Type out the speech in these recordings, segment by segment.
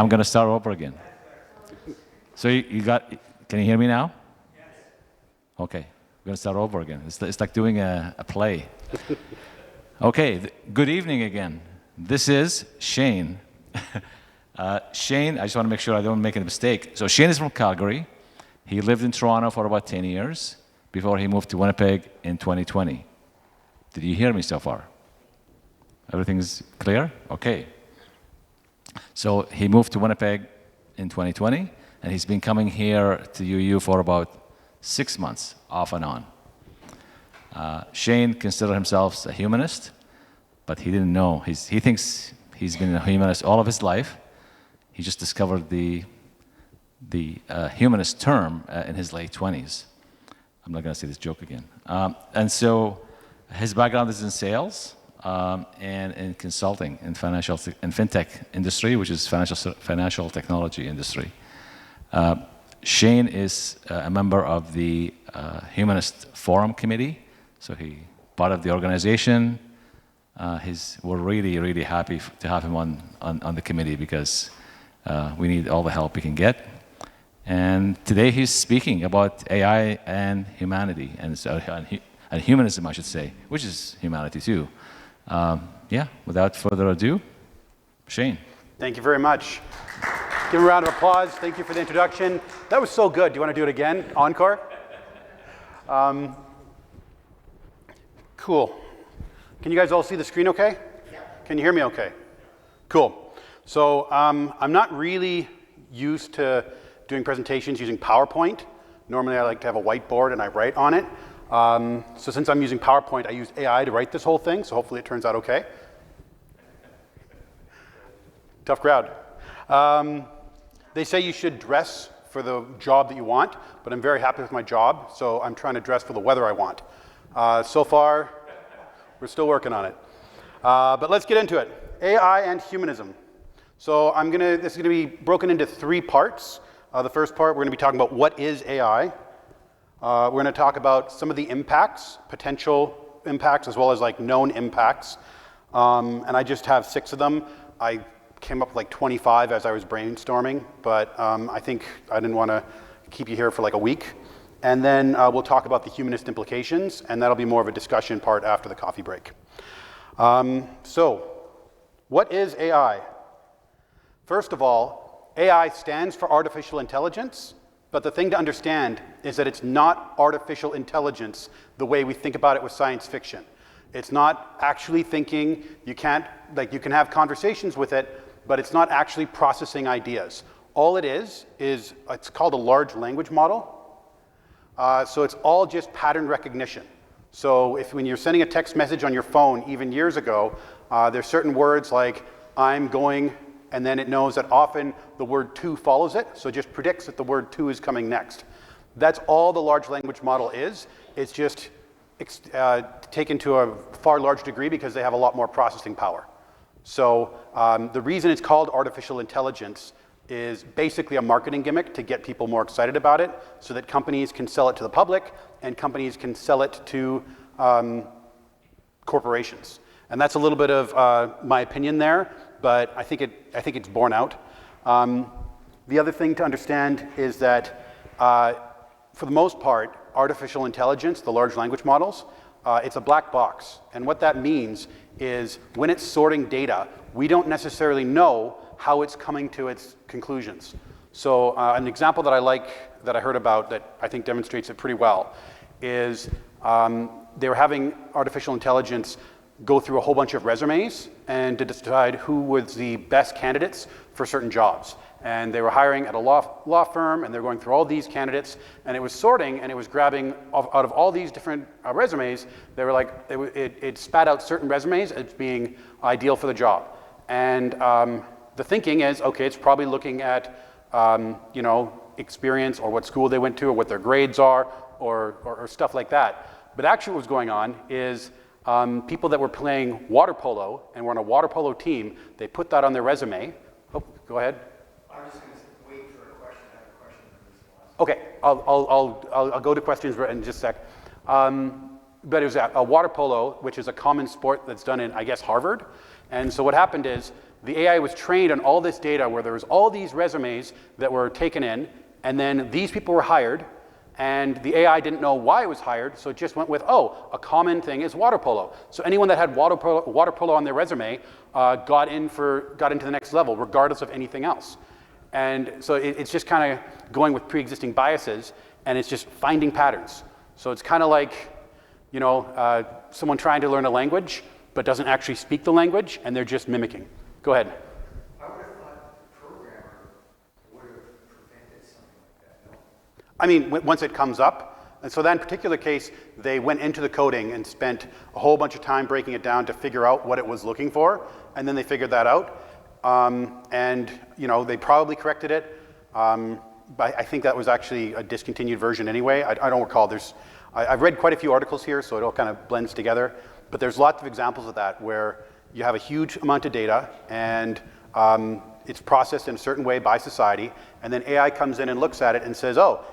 I'm going to start over again. So you got, can you hear me now? Yes. Okay, we're going to start over again. It's like doing a play. Okay, good evening again. This is Shane. Shane, I just want to make sure I don't make a mistake. So Shane is from Calgary. He lived in Toronto for about 10 years before he moved to Winnipeg in 2020. Did you hear me so far? Everything's clear? Okay. So he moved to Winnipeg in 2020, and he's been coming here to UU for about 6 months, off and on. Shane considers himself a humanist, but he didn't know. He thinks he's been a humanist all of his life. He just discovered the humanist term in his late 20s. I'm not going to say this joke again. And so his background is in sales and in consulting in fintech industry, which is financial technology industry. Shane is a member of the Humanist Forum Committee, so he part of the organization. We're really, really happy to have him on the committee because we need all the help we can get. And today he's speaking about AI and humanity, and humanism, I should say, which is humanity too. Yeah, without further ado, Shane. Thank you very much. Give him a round of applause. Thank you for the introduction. That was so good. Do you want to do it again? Encore? Cool. Can you guys all see the screen okay? Yeah. Can you hear me okay? Cool. So I'm not really used to doing presentations using PowerPoint. Normally I like to have a whiteboard and I write on it. So since I'm using PowerPoint, I used AI to write this whole thing, so hopefully it turns out okay. Tough crowd. They say you should dress for the job that you want, but I'm very happy with my job, so I'm trying to dress for the weather I want. So far, we're still working on it. But let's get into it. AI and humanism. So this is going to be broken into 3 parts. The first part, we're going to be talking about what is AI. We're going to talk about some of the impacts, potential impacts, as well as like known impacts. And I just have 6 of them. I came up with like 25 as I was brainstorming, but I think I didn't want to keep you here for like a week. And then we'll talk about the humanist implications, and that'll be more of a discussion part after the coffee break. So, what is AI? First of all, AI stands for artificial intelligence, but the thing to understand is that it's not artificial intelligence the way we think about it with science fiction. It's not actually thinking. You can have conversations with it, but it's not actually processing ideas. All it is it's called a large language model. So it's all just pattern recognition. So when you're sending a text message on your phone, even years ago, there's certain words like I'm going, and then it knows that often the word to follows it, so it just predicts that the word to is coming next. That's all the large language model is. It's just taken to a far larger degree because they have a lot more processing power. So the reason it's called artificial intelligence is basically a marketing gimmick to get people more excited about it so that companies can sell it to the public and companies can sell it to corporations. And that's a little bit of my opinion there, but I think it's borne out. The other thing to understand is that for the most part, artificial intelligence, the large language models, it's a black box. And what that means is when it's sorting data, we don't necessarily know how it's coming to its conclusions. So an example that I heard about that I think demonstrates it pretty well is they were having artificial intelligence go through a whole bunch of resumes and to decide who was the best candidates for certain jobs. And they were hiring at a law firm, and they were going through all these candidates, and it was sorting, and it was grabbing out of all these different resumes. They were like, it spat out certain resumes as being ideal for the job. And the thinking is, okay, it's probably looking at experience or what school they went to or what their grades are or stuff like that. But actually what was going on is people that were playing water polo and were on a water polo team, they put that on their resume. Oh, go ahead. I'm just going to wait for a question. I have a question for this one. Okay, I'll go to questions in just a sec. But it was a water polo, which is a common sport that's done in, I guess, Harvard. And so what happened is the AI was trained on all this data where there was all these resumes that were taken in, and then these people were hired, and the AI didn't know why it was hired, so it just went with, oh, a common thing is water polo. So anyone that had water polo on their resume got into the next level, regardless of anything else. And so it's just kind of going with pre-existing biases, and it's just finding patterns. So it's kind of like, you know, someone trying to learn a language, but doesn't actually speak the language, and they're just mimicking. Go ahead. I would have thought the programmer would have prevented something like that, no? I mean, once it comes up, and so that in particular case, they went into the coding and spent a whole bunch of time breaking it down to figure out what it was looking for, and then they figured that out. And you know, they probably corrected it, but I think that was actually a discontinued version anyway. I don't recall. I've read quite a few articles here, so it all kind of blends together. But there's lots of examples of that where you have a huge amount of data, and it's processed in a certain way by society, and then AI comes in and looks at it and says, oh,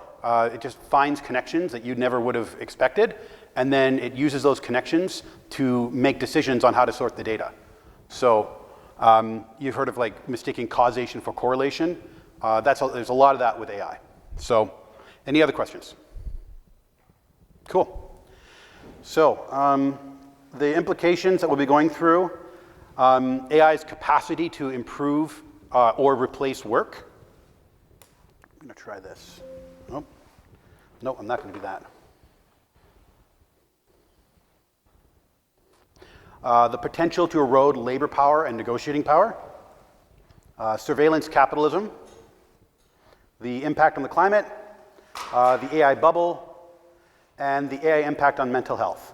it just finds connections that you never would have expected, and then it uses those connections to make decisions on how to sort the data. So you've heard of like mistaking causation for correlation. There's a lot of that with AI. So any other questions? Cool. So the implications that we'll be going through, AI's capacity to improve or replace work. I'm going to try this. Nope. No, I'm not going to do that. The potential to erode labor power and negotiating power. Surveillance capitalism. The impact on the climate. The AI bubble. And the AI impact on mental health.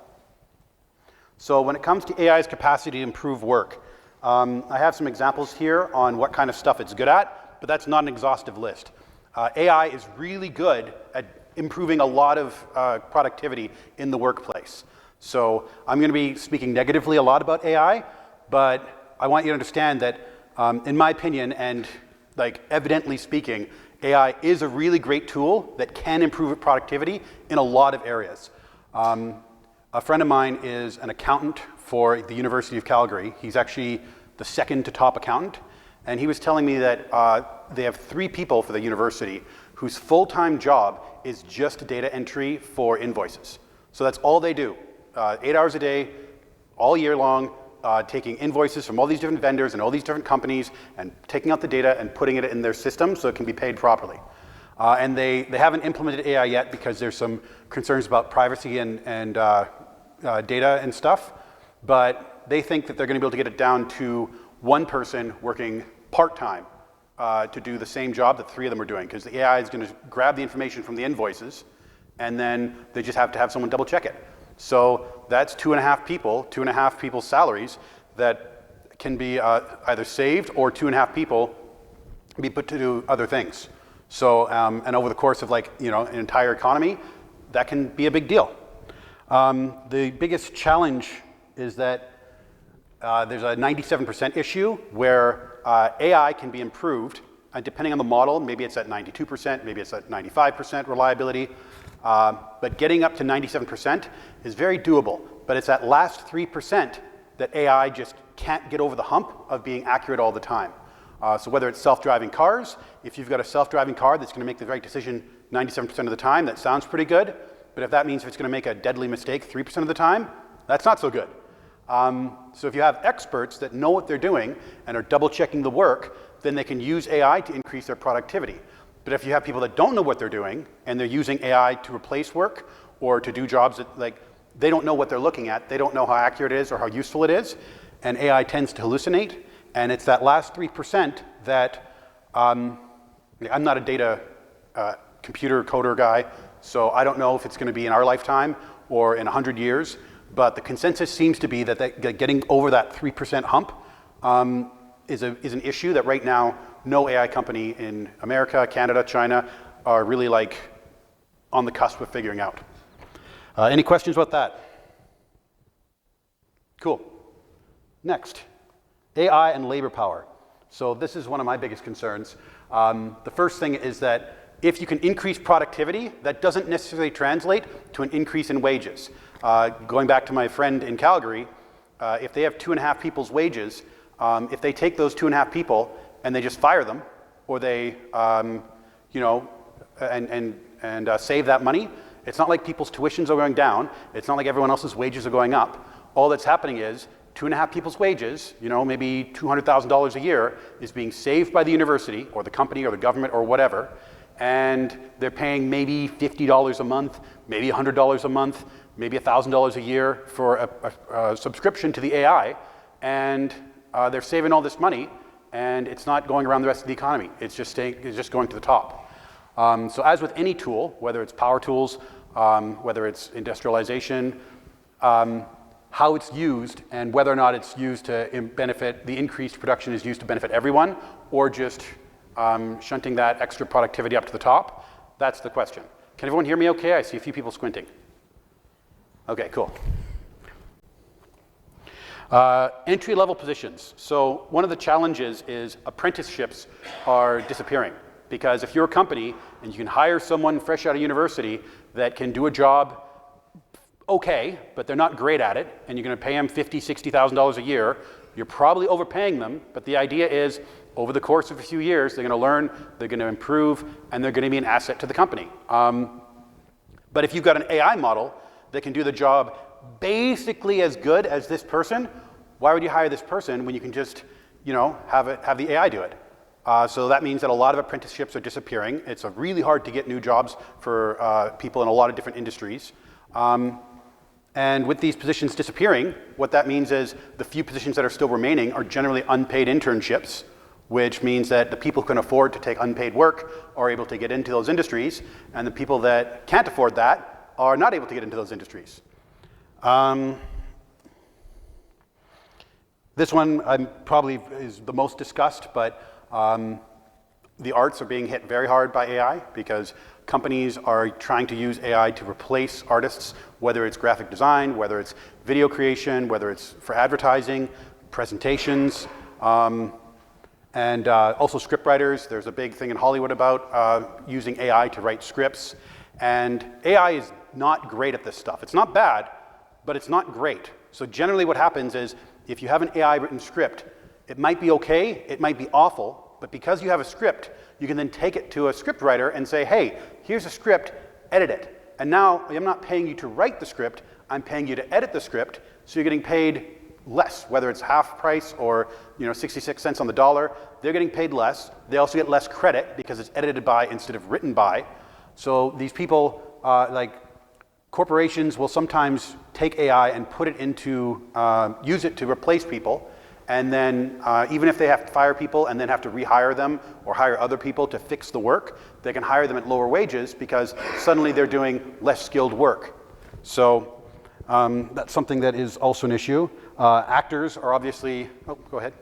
So when it comes to AI's capacity to improve work, I have some examples here on what kind of stuff it's good at, but that's not an exhaustive list. AI is really good at improving a lot of productivity in the workplace. So I'm going to be speaking negatively a lot about AI, but I want you to understand that, in my opinion, and like evidently speaking, AI is a really great tool that can improve productivity in a lot of areas. A friend of mine is an accountant for the University of Calgary. He's actually the second to top accountant. And he was telling me that they have 3 people for the university whose full-time job is just data entry for invoices. So that's all they do. 8 hours a day, all year long, taking invoices from all these different vendors and all these different companies and taking out the data and putting it in their system so it can be paid properly. And they haven't implemented AI yet because there's some concerns about privacy and data and stuff, but they think that they're going to be able to get it down to one person working part-time to do the same job that 3 of them are doing, because the AI is going to grab the information from the invoices, and then they just have to have someone double check it. So that's 2.5 people's salaries that can be either saved, or 2.5 people be put to do other things. So, and over the course of like, you know, an entire economy, that can be a big deal. The biggest challenge is that there's a 97% issue where AI can be improved, and depending on the model, maybe it's at 92%, maybe it's at 95% reliability, but getting up to 97% is very doable, but it's that last 3% that AI just can't get over the hump of being accurate all the time. So whether it's self-driving cars, if you've got a self-driving car that's going to make the right decision 97% of the time, that sounds pretty good, but if that means it's going to make a deadly mistake 3% of the time, that's not so good. So if you have experts that know what they're doing and are double-checking the work, then they can use AI to increase their productivity. But if you have people that don't know what they're doing and they're using AI to replace work or to do jobs that, like, they don't know what they're looking at, they don't know how accurate it is or how useful it is, and AI tends to hallucinate, and it's that last 3% that I'm not a data computer coder guy, so I don't know if it's going to be in our lifetime or in 100 years, but the consensus seems to be that getting over that 3% hump is an issue that right now no AI company in America, Canada, China are really like on the cusp of figuring out. Any questions about that? Cool. Next, AI and labor power. So this is one of my biggest concerns. The first thing is that if you can increase productivity, that doesn't necessarily translate to an increase in wages. Going back to my friend in Calgary, if they have 2.5 people's wages, If they take those 2.5 people and they just fire them, or they, save that money, it's not like people's tuitions are going down. It's not like everyone else's wages are going up. All that's happening is 2.5 people's wages, maybe $200,000 a year, is being saved by the university or the company or the government or whatever, and they're paying maybe $50 a month, maybe $100 a month, maybe $1,000 a year for a subscription to the AI, and they're saving all this money, and it's not going around the rest of the economy. It's just going to the top. So as with any tool, whether it's power tools, whether it's industrialization, how it's used and whether or not it's used to benefit, the increased production is used to benefit everyone, or just shunting that extra productivity up to the top, that's the question. Can everyone hear me okay? I see a few people squinting. Okay, cool. Entry-level positions. So one of the challenges is apprenticeships are disappearing, because if you're a company and you can hire someone fresh out of university that can do a job okay, but they're not great at it, and you're going to pay them $50,000, $60,000 a year, you're probably overpaying them, but the idea is over the course of a few years, they're going to learn, they're going to improve, and they're going to be an asset to the company. But if you've got an AI model that can do the job basically as good as this person, why would you hire this person when you can just, have the AI do it? So that means that a lot of apprenticeships are disappearing. It's really hard to get new jobs for people in a lot of different industries. And with these positions disappearing, what that means is the few positions that are still remaining are generally unpaid internships, which means that the people who can afford to take unpaid work are able to get into those industries, and the people that can't afford that are not able to get into those industries. This one probably is the most discussed, but the arts are being hit very hard by AI because companies are trying to use AI to replace artists, whether it's graphic design, whether it's video creation, whether it's for advertising, presentations, and also script writers. There's a big thing in Hollywood about using AI to write scripts. And AI is not great at this stuff. It's not bad, but it's not great. So generally what happens is if you have an AI written script, it might be okay, it might be awful, but because you have a script, you can then take it to a script writer and say, hey, here's a script, edit it. And now I'm not paying you to write the script, I'm paying you to edit the script, so you're getting paid less, whether it's half price or 66 cents on the dollar. They're getting paid less. They also get less credit because it's edited by instead of written by. So these people, like corporations, will sometimes take AI and put it into, use it to replace people. And then even if they have to fire people and then have to rehire them or hire other people to fix the work, they can hire them at lower wages because suddenly they're doing less skilled work. So that's something that is also an issue. Actors are obviously, oh, go ahead.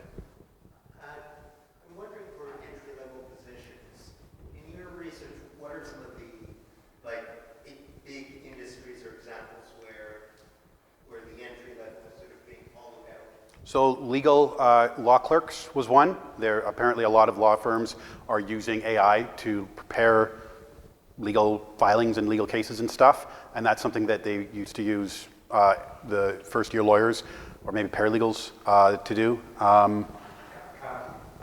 I'm wondering for entry-level positions, in your research, what are some of the big industries or examples where the entry level is sort of being hollowed out? So legal law clerks was one. There apparently a lot of law firms are using AI to prepare legal filings and legal cases and stuff, and that's something that they used to use the first-year lawyers or maybe paralegals to do.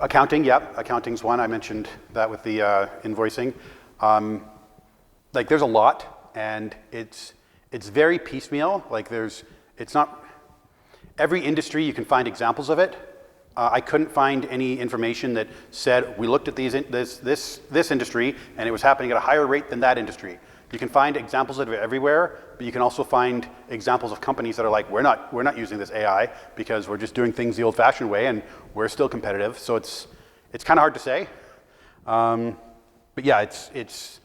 Accounting, yep, accounting's one. I mentioned that with the invoicing. There's a lot, and it's very piecemeal. It's not every industry you can find examples of it. I couldn't find any information that said we looked at this industry and it was happening at a higher rate than that industry. You can find examples of it everywhere, but you can also find examples of companies that are like, we're not using this AI because we're just doing things the old-fashioned way and we're still competitive. So it's kind of hard to say. But yeah, it's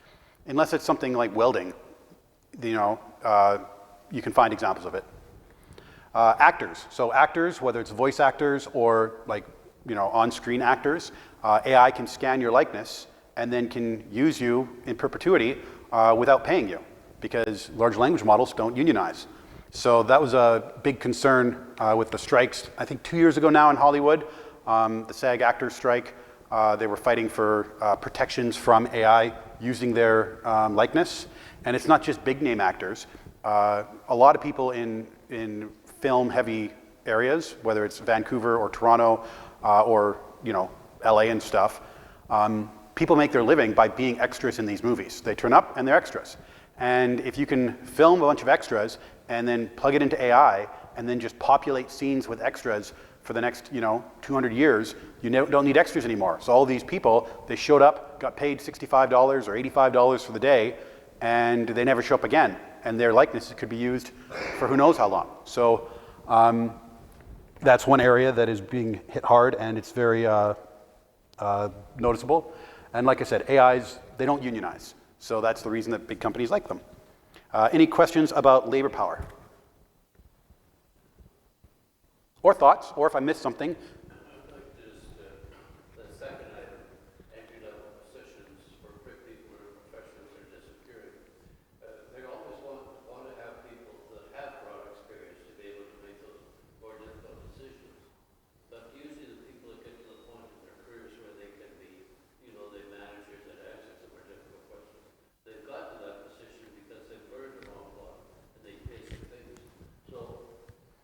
unless it's something like welding, you can find examples of it. Actors. So actors, whether it's voice actors or on-screen actors, AI can scan your likeness and then can use you in perpetuity without paying you, because large language models don't unionize. So that was a big concern with the strikes, I think 2 years ago now in Hollywood, the SAG actors strike. They were fighting for protections from AI using their likeness. And it's not just big name actors. A lot of people in film-heavy areas, whether it's Vancouver or Toronto or LA and stuff, people make their living by being extras in these movies. They turn up and they're extras. And if you can film a bunch of extras and then plug it into AI and then just populate scenes with extras for the next 200 years, you don't need extras anymore. So all these people, they showed up, got paid $65 or $85 for the day, and they never show up again. And their likeness could be used for who knows how long. So that's one area that is being hit hard, and it's very noticeable. And like I said, AIs, they don't unionize. So that's the reason that big companies like them. Any questions about labor power? Or thoughts, or if I missed something. The second item, entry-level positions for people who are professionals are disappearing. They always want to have people that have broad experience to be able to make those more difficult decisions. But usually the people that get to the point in their careers where they can be, they managers and answer some more difficult questions. They've got to that position because they've learned an awful lot and they face things. So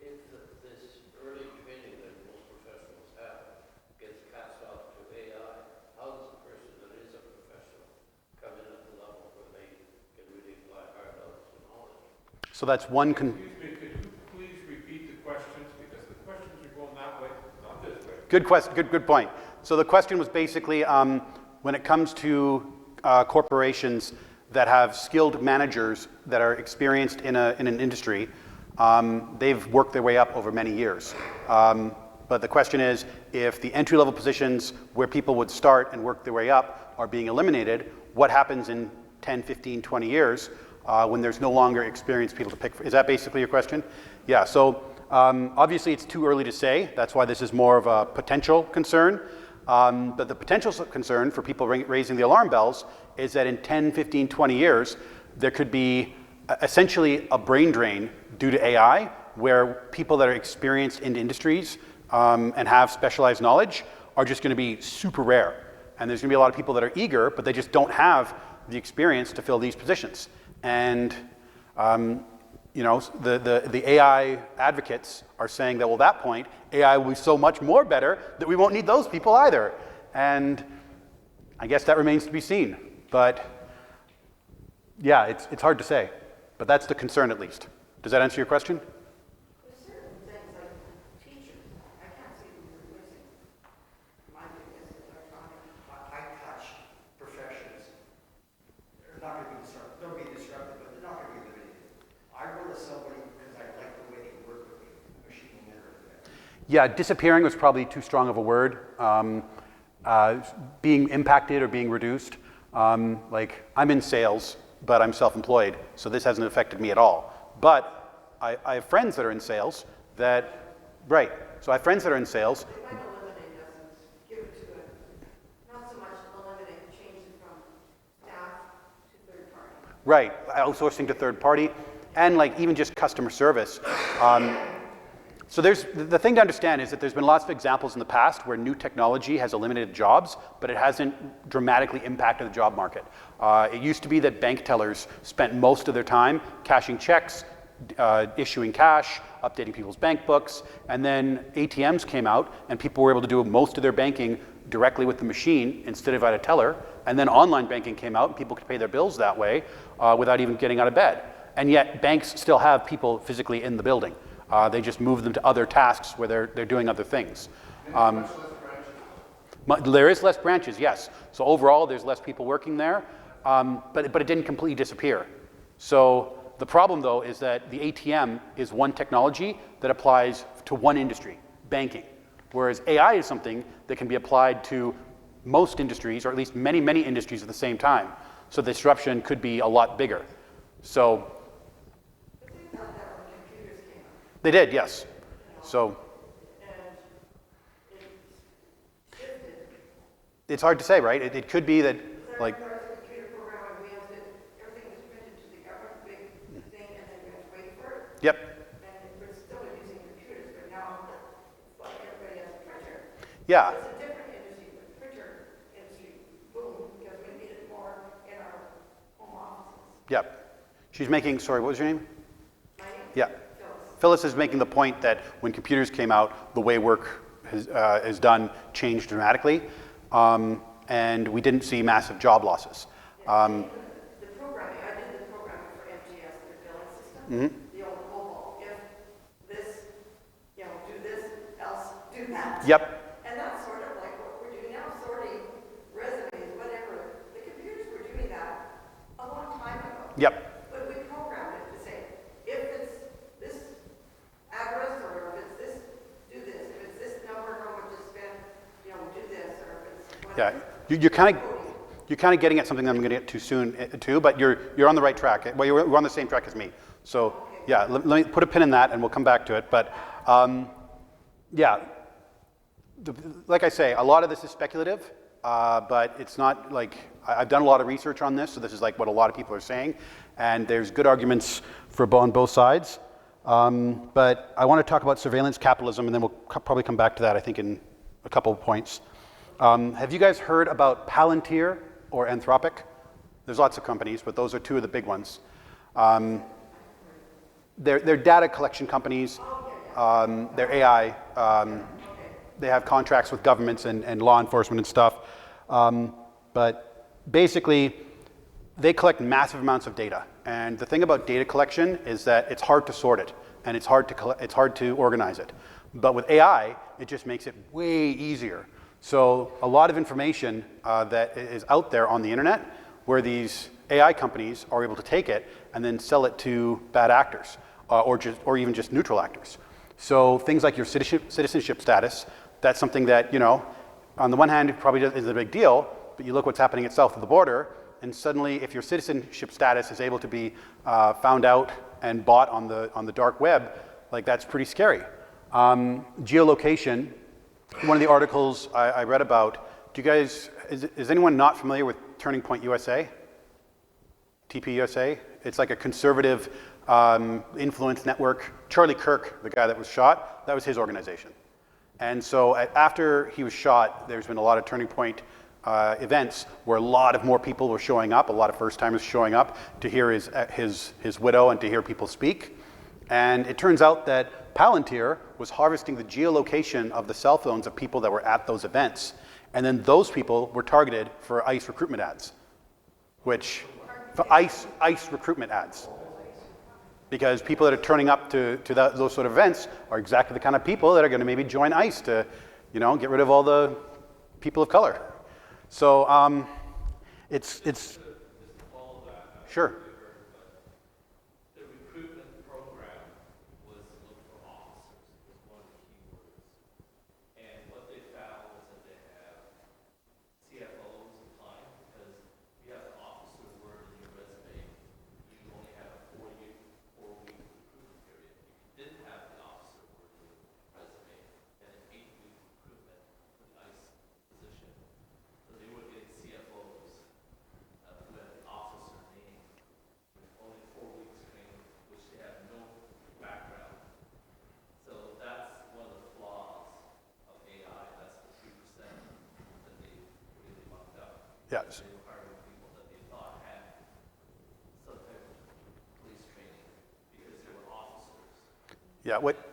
if this early training that most professionals have gets cast off to AI, how does the person that is a professional come in at the level where they can really apply hard knowledge and knowledge? So that's one. Excuse me, could you please repeat the questions, because the questions are going that way, not this way. Good question. Good point. So the question was basically, when it comes to corporations that have skilled managers that are experienced in an industry, they've worked their way up over many years. But the question is, if the entry-level positions where people would start and work their way up are being eliminated, what happens in 10, 15, 20 years when there's no longer experienced people to pick from? Is that basically your question? Yeah, so obviously it's too early to say. That's why this is more of a potential concern. But the potential concern for people raising the alarm bells is that in 10, 15, 20 years, there could be essentially a brain drain due to AI, where people that are experienced in industries and have specialized knowledge are just going to be super rare. And there's going to be a lot of people that are eager, but they just don't have the experience to fill these positions. And the AI advocates are saying that, well, at that point, AI will be so much more better that we won't need those people either. And I guess that remains to be seen. But yeah, it's hard to say. But that's the concern, at least. Does that answer your question? There's certain things like teachers. I can't see them replacing my business with electronic. High-touch professions are not going to be disrupted. They'll be disrupted, but they're not going to be eliminated. I go to somebody because I like the way they work with me, machine learning. Yeah, disappearing was probably too strong of a word. Being impacted or being reduced. Like, I'm in sales, but I'm self-employed, so this hasn't affected me at all. But I have friends that are in sales that, right, so I have friends that are in sales. They might eliminate us, give it to it. Not so much eliminate, change it from staff to third party. Right, outsourcing to third party, and like even just customer service. So the thing to understand is that there's been lots of examples in the past where new technology has eliminated jobs, but it hasn't dramatically impacted the job market. It used to be that bank tellers spent most of their time cashing checks, issuing cash, updating people's bank books, and then ATMs came out and people were able to do most of their banking directly with the machine instead of at a teller. And then online banking came out and people could pay their bills that way without even getting out of bed. And yet banks still have people physically in the building. They just move them to other tasks where they're doing other things. There is less branches, yes. So overall, there's less people working there, but it didn't completely disappear. So the problem, though, is that the ATM is one technology that applies to one industry, banking, whereas AI is something that can be applied to most industries, or at least many, many industries at the same time. So the disruption could be a lot bigger. So they did, yes. So it's hard to say, right? It could be that, like, Computer program advanced it, everything was printed to the government, big thing, and then you had to wait for it. yep, And we're still using computers, but now it's like everybody has a printer. yeah, It's a different industry, the printer industry boom, because we need it more in our home offices. yep. She's making, sorry, what was your name? My name? Yeah. Phyllis. Phyllis is making the point that when computers came out, the way work is done changed dramatically, and we didn't see massive job losses. The programming, I did the programming for MTS, their billing system, the old COBOL. If this, do this, else do that. Yep. And that's sort of like what we're doing now, sorting resumes, whatever. The computers were doing that a long time ago. Yep. But we programmed it to say, if it's this address, or if it's this, do this. If it's this number, how much to spend, do this, or if it's whatever. Yeah. You're kind of getting at something that I'm going to get to soon too, but you're on the right track. Well, you're on the same track as me. So yeah, let me put a pin in that, and we'll come back to it. But yeah, like I say, a lot of this is speculative, but it's not like I've done a lot of research on this, so this is like what a lot of people are saying, and there's good arguments on both sides. But I want to talk about surveillance capitalism, and then we'll probably come back to that, I think, in a couple of points. Have you guys heard about Palantir or Anthropic? There's lots of companies, but those are two of the big ones. They're data collection companies. They're AI. They have contracts with governments and law enforcement and stuff. But basically, they collect massive amounts of data. And the thing about data collection is that it's hard to sort it, and it's hard to organize it. But with AI, it just makes it way easier. So a lot of information that is out there on the internet, where these AI companies are able to take it and then sell it to bad actors, or even just neutral actors. So things like your citizenship status, that's something that, on the one hand, it probably isn't a big deal, but you look what's happening south of the border, and suddenly if your citizenship status is able to be found out and bought on the dark web, like that's pretty scary. Geolocation, one of the articles I read about, is anyone not familiar with Turning Point USA? TPUSA? It's like a conservative influence network. Charlie Kirk, the guy that was shot, that was his organization. And so after he was shot, there's been a lot of Turning Point events where a lot of more people were showing up, a lot of first-timers showing up to hear his widow and to hear people speak. And it turns out that Palantir was harvesting the geolocation of the cell phones of people that were at those events. And then those people were targeted for ICE recruitment ads, for ICE recruitment ads. Because people that are turning up to those sort of events are exactly the kind of people that are going to maybe join ICE to, get rid of all the people of color. So it's sure. The recruitment program was look for officers, was one of the key words. And what they found was that they have CFOs applying because you have the officer word in your resume. You only have a 4-week recruitment period. If you didn't have the officer word in your resume, then an 8-week recruitment for the ICE position. So they were getting CFOs who had the officer name. Only 4 weeks training, which they have no background. So that's one of the flaws of AI. That's the 3% that they really mucked up. Yes. They were hiring people that they thought had some type of police training because they were officers. Yeah. What? It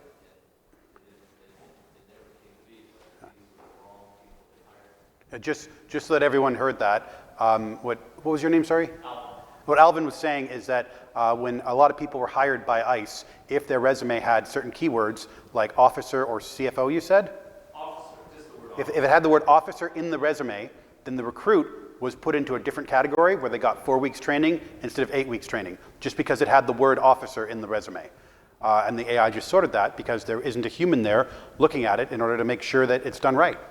never came to be, but these were the wrong people they hired. Just so that everyone heard that. What was your name? Sorry. What Alvin was saying is that when a lot of people were hired by ICE, if their resume had certain keywords like officer or CFO, you said? Officer, just the word officer. If it had the word officer in the resume, then the recruit was put into a different category where they got 4 weeks training instead of 8 weeks training, just because it had the word officer in the resume. And the AI just sorted that because there isn't a human there looking at it in order to make sure that it's done right. Is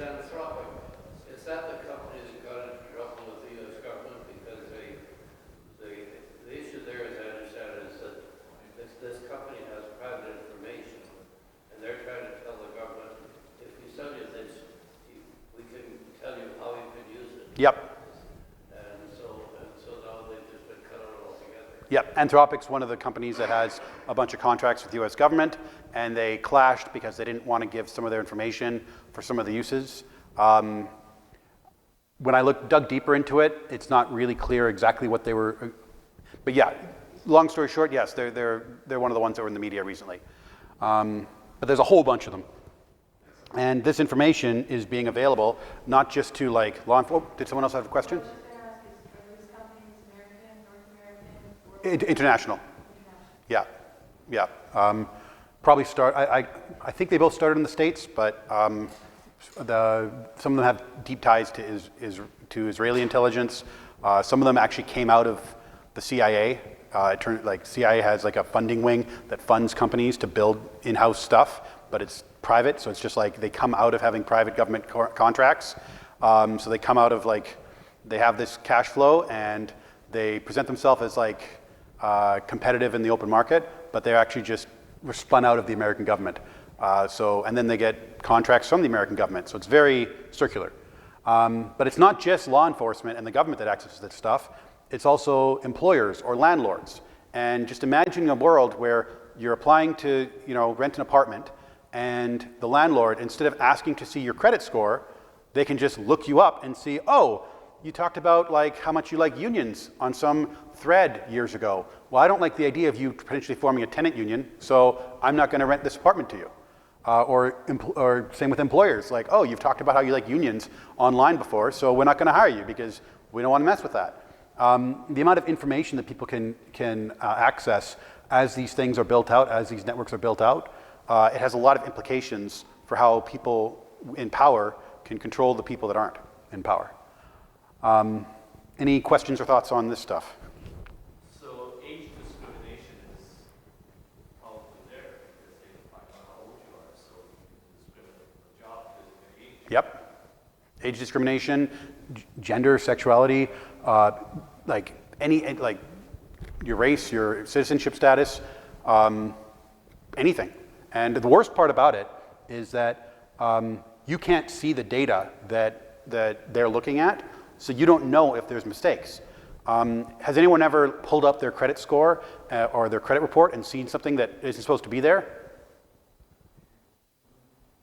that Anthropic? Is that the company that got into trouble with the U.S. government because the issue there, as I understand it, is that this company has private information, and they're trying to tell the government, if we sell you this, we can tell you how you can use it. Yep. And so now they've just been cut out altogether. Yep. Anthropic's one of the companies that has a bunch of contracts with the U.S. government, and they clashed because they didn't want to give some of their information for some of the uses. When I dug deeper into it, it's not really clear exactly what they were. But yeah, long story short, yes, they're one of the ones that were in the media recently. But there's a whole bunch of them. And this information is being available not just to like law enforcement. Oh, did someone else have a question? International. Yeah, yeah. Probably start. I think they both started in the States, but some of them have deep ties to Israeli intelligence. Some of them actually came out of the CIA. CIA has like a funding wing that funds companies to build in-house stuff, but it's private, so it's just like they come out of having private government contracts. So they come out of like, they have this cash flow and they present themselves as like competitive in the open market, but they're actually just were spun out of the American government. And then they get contracts from the American government, so it's very circular. But it's not just law enforcement and the government that accesses this stuff, it's also employers or landlords. And just imagine a world where you're applying to rent an apartment, and the landlord, instead of asking to see your credit score, they can just look you up and see, oh, you talked about like how much you like unions on some thread years ago. Well, I don't like the idea of you potentially forming a tenant union, so I'm not going to rent this apartment to you. Or same with employers, like, oh, you've talked about how you like unions online before, so we're not going to hire you because we don't want to mess with that. The amount of information that people can access as these things are built out, as these networks are built out, it has a lot of implications for how people in power can control the people that aren't in power. Any questions or thoughts on this stuff? So age discrimination is probably there because they can find out how old you are, so you can discriminate for a job because of your age. Yep. Age discrimination, gender, sexuality, like your race, your citizenship status, anything. And the worst part about it is that you can't see the data that they're looking at, so you don't know if there's mistakes. Has anyone ever pulled up their credit score or their credit report and seen something that isn't supposed to be there?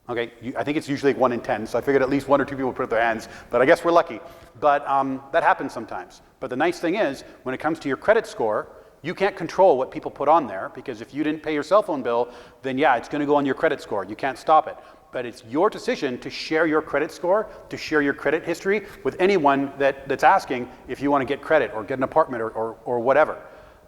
Okay, I think it's usually 1 in 10, so I figured at least 1 or 2 people put up their hands, but I guess we're lucky. But that happens sometimes. But the nice thing is, when it comes to your credit score, you can't control what people put on there, because if you didn't pay your cell phone bill, then yeah, it's going to go on your credit score. You can't stop it. But it's your decision to share your credit score, to share your credit history with anyone that's asking if you want to get credit or get an apartment or whatever.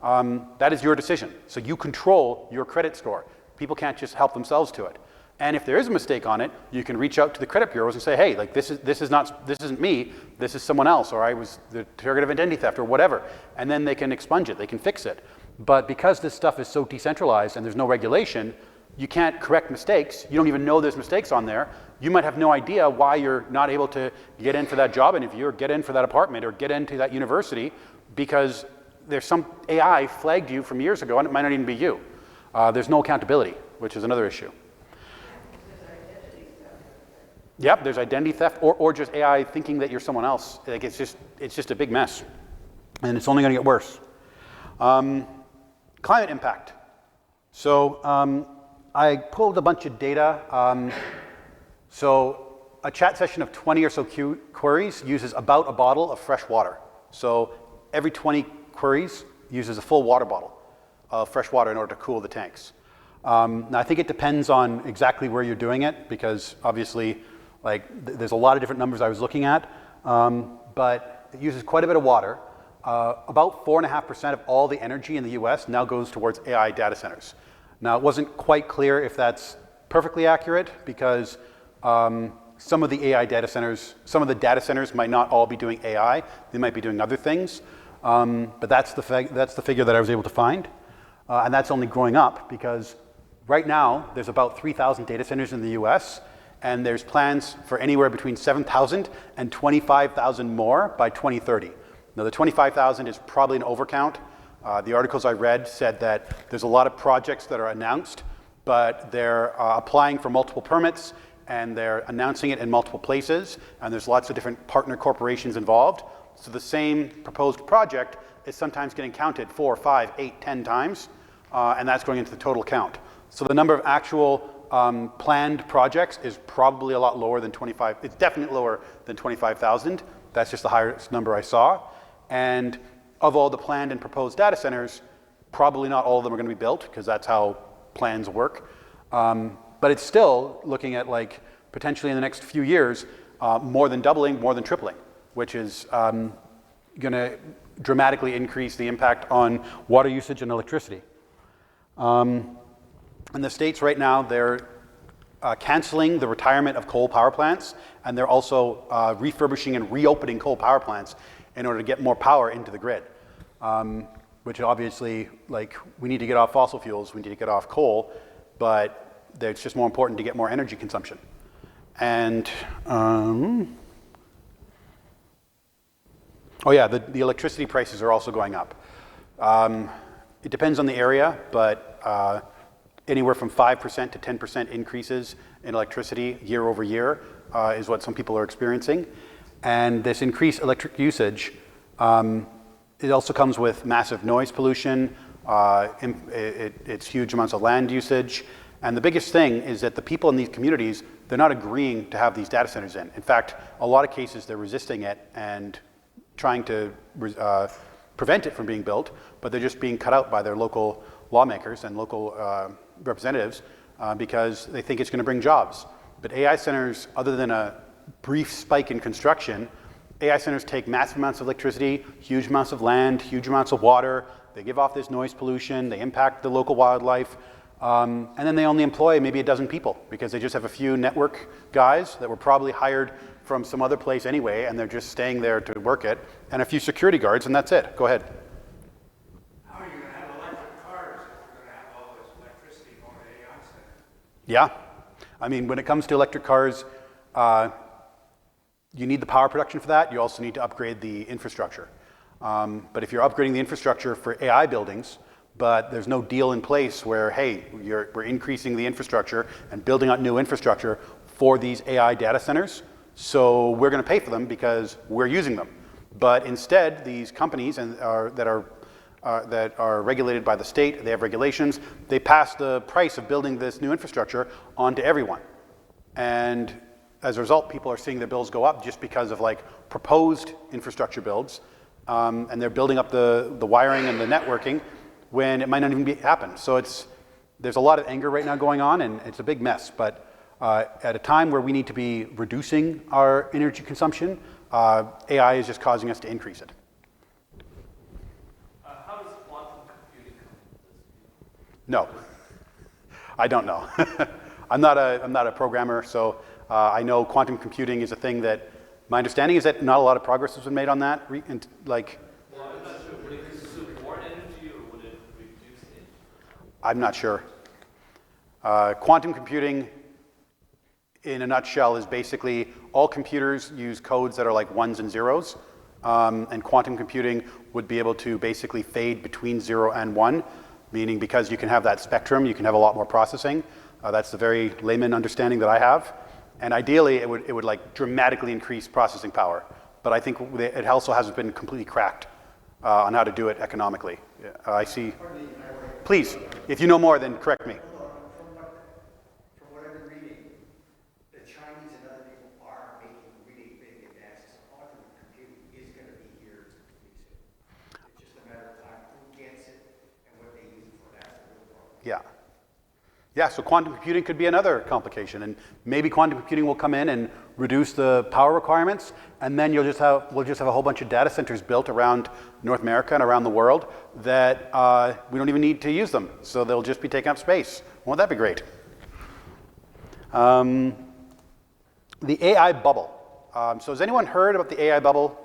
That is your decision. So you control your credit score. People can't just help themselves to it. And if there is a mistake on it, you can reach out to the credit bureaus and say, hey, like this isn't me, this is someone else, or I was the target of identity theft or whatever. And then they can expunge it, they can fix it. But because this stuff is so decentralized and there's no regulation, you can't correct mistakes. You don't even know there's mistakes on there. You might have no idea why you're not able to get in for that job interview or get in for that apartment or get into that university, because there's some AI flagged you from years ago and it might not even be you. There's no accountability, which is another issue. Yep, there's identity theft or just AI thinking that you're someone else. Like it's just a big mess, and it's only going to get worse. Climate impact. So I pulled a bunch of data. So a chat session of 20 or so queries uses about a bottle of fresh water. So every 20 queries uses a full water bottle of fresh water in order to cool the tanks. Now I think it depends on exactly where you're doing it, because obviously there's a lot of different numbers I was looking at, but it uses quite a bit of water. About 4.5% of all the energy in the US now goes towards AI data centers. Now, it wasn't quite clear if that's perfectly accurate, because some of the AI data centers, some of the data centers might not all be doing AI. They might be doing other things. But that's the figure that I was able to find. And that's only growing up, because right now there's about 3,000 data centers in the US, and there's plans for anywhere between 7,000 and 25,000 more by 2030. Now, the 25,000 is probably an overcount. The articles I read said that there's a lot of projects that are announced, but they're applying for multiple permits, and they're announcing it in multiple places, and there's lots of different partner corporations involved. So the same proposed project is sometimes getting counted 4, 5, 8, 10 times, and that's going into the total count. So the number of actual planned projects is probably a lot lower than 25. It's definitely lower than 25,000. That's just the highest number I saw. And of all the planned and proposed data centers, probably not all of them are going to be built because that's how plans work. But it's still looking at like potentially in the next few years, more than doubling, more than tripling, which is going to dramatically increase the impact on water usage and electricity. In the States right now, they're canceling the retirement of coal power plants, and they're also refurbishing and reopening coal power plants in order to get more power into the grid. Which obviously, like, we need to get off fossil fuels, we need to get off coal, but it's just more important to get more energy consumption. And, oh yeah, the electricity prices are also going up. It depends on the area, but anywhere from 5% to 10% increases in electricity year over year is what some people are experiencing. And this increased electric usage, it also comes with massive noise pollution, it's huge amounts of land usage, and the biggest thing is that the people in these communities, they're not agreeing to have these data centers in. In fact, a lot of cases they're resisting it and trying to prevent it from being built, but they're just being cut out by their local lawmakers and local representatives because they think it's going to bring jobs. But AI centers, other than a brief spike in construction, AI centers take massive amounts of electricity, huge amounts of land, huge amounts of water. They give off this noise pollution. They impact the local wildlife. And then they only employ maybe a dozen people because they just have a few network guys that were probably hired from some other place anyway, and they're just staying there to work it, and a few security guards, and that's it. Go ahead. How are you going to have electric cars if you're going to have all this electricity going to AI centers? Yeah. I mean, when it comes to electric cars, you need the power production for that. You also need to upgrade the infrastructure. But if you're upgrading the infrastructure for AI buildings, but there's no deal in place where, hey, we're increasing the infrastructure and building out new infrastructure for these AI data centers, so we're going to pay for them because we're using them. But instead, these companies that are regulated by the state, they have regulations, they pass the price of building this new infrastructure on to everyone. And as a result, people are seeing their bills go up just because of like proposed infrastructure builds, and they're building up the wiring and the networking when it might not even happen. So there's a lot of anger right now going on, and it's a big mess. But at a time where we need to be reducing our energy consumption, AI is just causing us to increase it. How does quantum computing come into this? No, I don't know. I'm not a programmer, so I know quantum computing is a thing that, my understanding is that not a lot of progress has been made on that. Well, I'm not sure. Would it consume more energy or would it reduce it? I'm not sure. Quantum computing, in a nutshell, is basically all computers use codes that are like ones and zeros, and quantum computing would be able to basically fade between 0 and 1, meaning because you can have that spectrum, you can have a lot more processing. That's the very layman understanding that I have. And ideally, it would like dramatically increase processing power. But I think it also hasn't been completely cracked on how to do it economically. I see. Please, if you know more, then correct me. From what I've been reading, the Chinese and other people are making really big advances. Quantum computing is going to be here pretty soon. It's just a matter of time who gets it and what they use it for. That's the real problem. Yeah. Yeah, so quantum computing could be another complication, and maybe quantum computing will come in and reduce the power requirements, and then we'll just have a whole bunch of data centers built around North America and around the world that we don't even need to use them, so they'll just be taking up space. Won't that be great? The AI bubble. So has anyone heard about the AI bubble?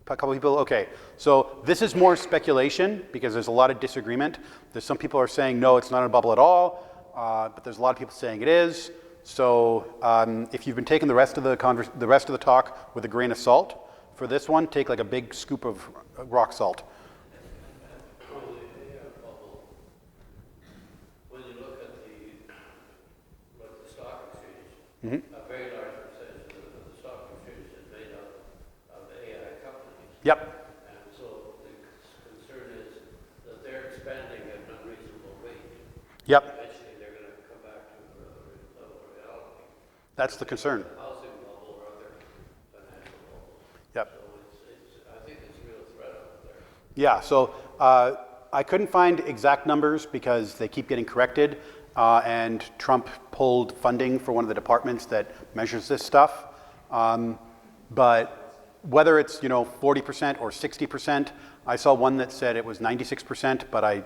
A couple people? Okay. So this is more speculation because there's a lot of disagreement. There's some people are saying, no, it's not a bubble at all, but there's a lot of people saying it is. So if you've been taking the rest of the talk with a grain of salt, for this one, take like a big scoop of rock salt. When you look at the stock exchange, Mm-hmm. a very large percentage of the stock exchange is made up of AI companies. Yep. And so the concern is that they're expanding at an unreasonable rate. Yep. Eventually they're going to come back to a level of reality. That's the concern. Housing bubble or other financial bubble. Yep. So I think it's a real threat out there. Yeah, so I couldn't find exact numbers because they keep getting corrected, and Trump pulled funding for one of the departments that measures this stuff. But whether it's 40% or 60%, I saw one that said it was 96%, but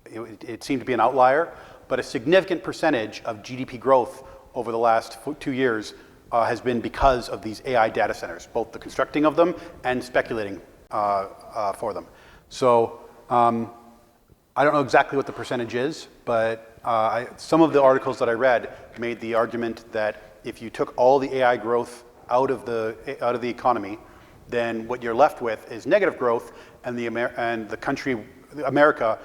it seemed to be an outlier. But a significant percentage of GDP growth over the last 2 years has been because of these AI data centers, both the constructing of them and speculating for them. So I don't know exactly what the percentage is, but some of the articles that I read made the argument that if you took all the AI growth out of the economy, then what you're left with is negative growth, and the country, America,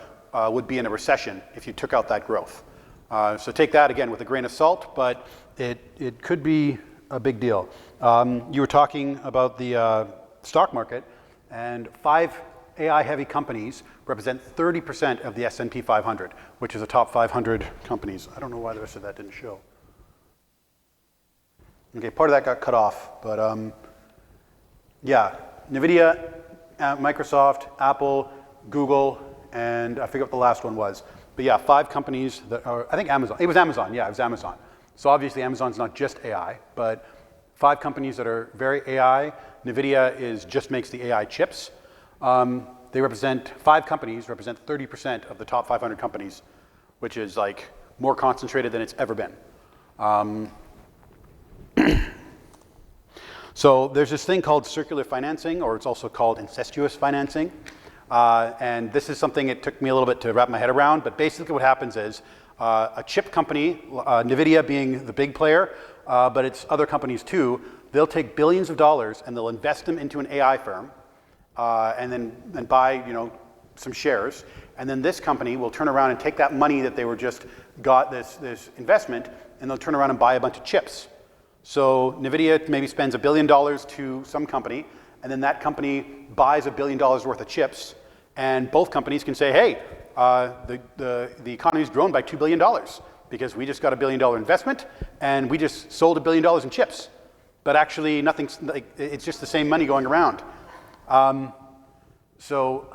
would be in a recession if you took out that growth. So take that again with a grain of salt, but it could be a big deal. You were talking about the stock market, and 5 AI-heavy companies represent 30% of the S&P 500, which is the top 500 companies. I don't know why the rest of that didn't show. Okay, part of that got cut off, but yeah, NVIDIA, Microsoft, Apple, Google, and I forget what the last one was. But yeah, 5 companies that are, I think Amazon. It was Amazon, yeah, it was Amazon. So obviously Amazon's not just AI, but 5 companies that are very AI. NVIDIA just makes the AI chips. 5 companies represent 30% of the top 500 companies, which is like more concentrated than it's ever been. So there's this thing called circular financing, or it's also called incestuous financing. And this is something it took me a little bit to wrap my head around, but basically what happens is a chip company, NVIDIA being the big player, but it's other companies too, they'll take billions of dollars and they'll invest them into an AI firm, and then buy some shares, and then this company will turn around and take that money that they were just got this investment, and they'll turn around and buy a bunch of chips. So NVIDIA maybe spends $1 billion to some company, and then that company buys $1 billion worth of chips, and both companies can say, hey, the economy's grown by $2 billion because we just got $1 billion investment, and we just sold $1 billion in chips. But actually, nothing's it's just the same money going around. So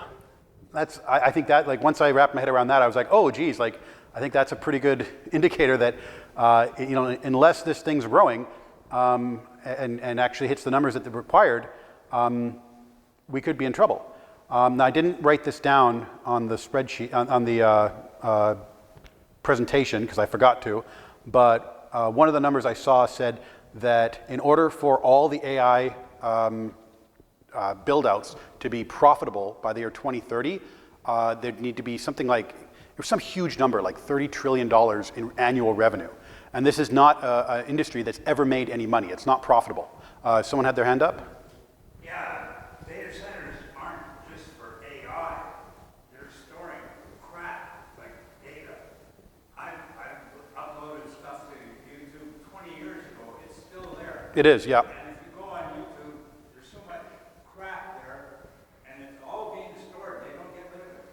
I think that once I wrapped my head around that, I was like, oh, geez, I think that's a pretty good indicator that unless this thing's growing and actually hits the numbers that they're required, we could be in trouble. Now, I didn't write this down on the spreadsheet on the presentation because I forgot to, but one of the numbers I saw said that in order for all the AI build-outs to be profitable by the year 2030, there'd need to be something like, some huge number, like $30 trillion in annual revenue. And this is not an industry that's ever made any money. It's not profitable. Someone had their hand up? Yeah, data centers aren't just for AI. They're storing crap like data. I've uploaded stuff to YouTube 20 years ago. It's still there. It is, yeah. And if you go on YouTube, there's so much crap there, and it's all being stored. They don't get rid of it.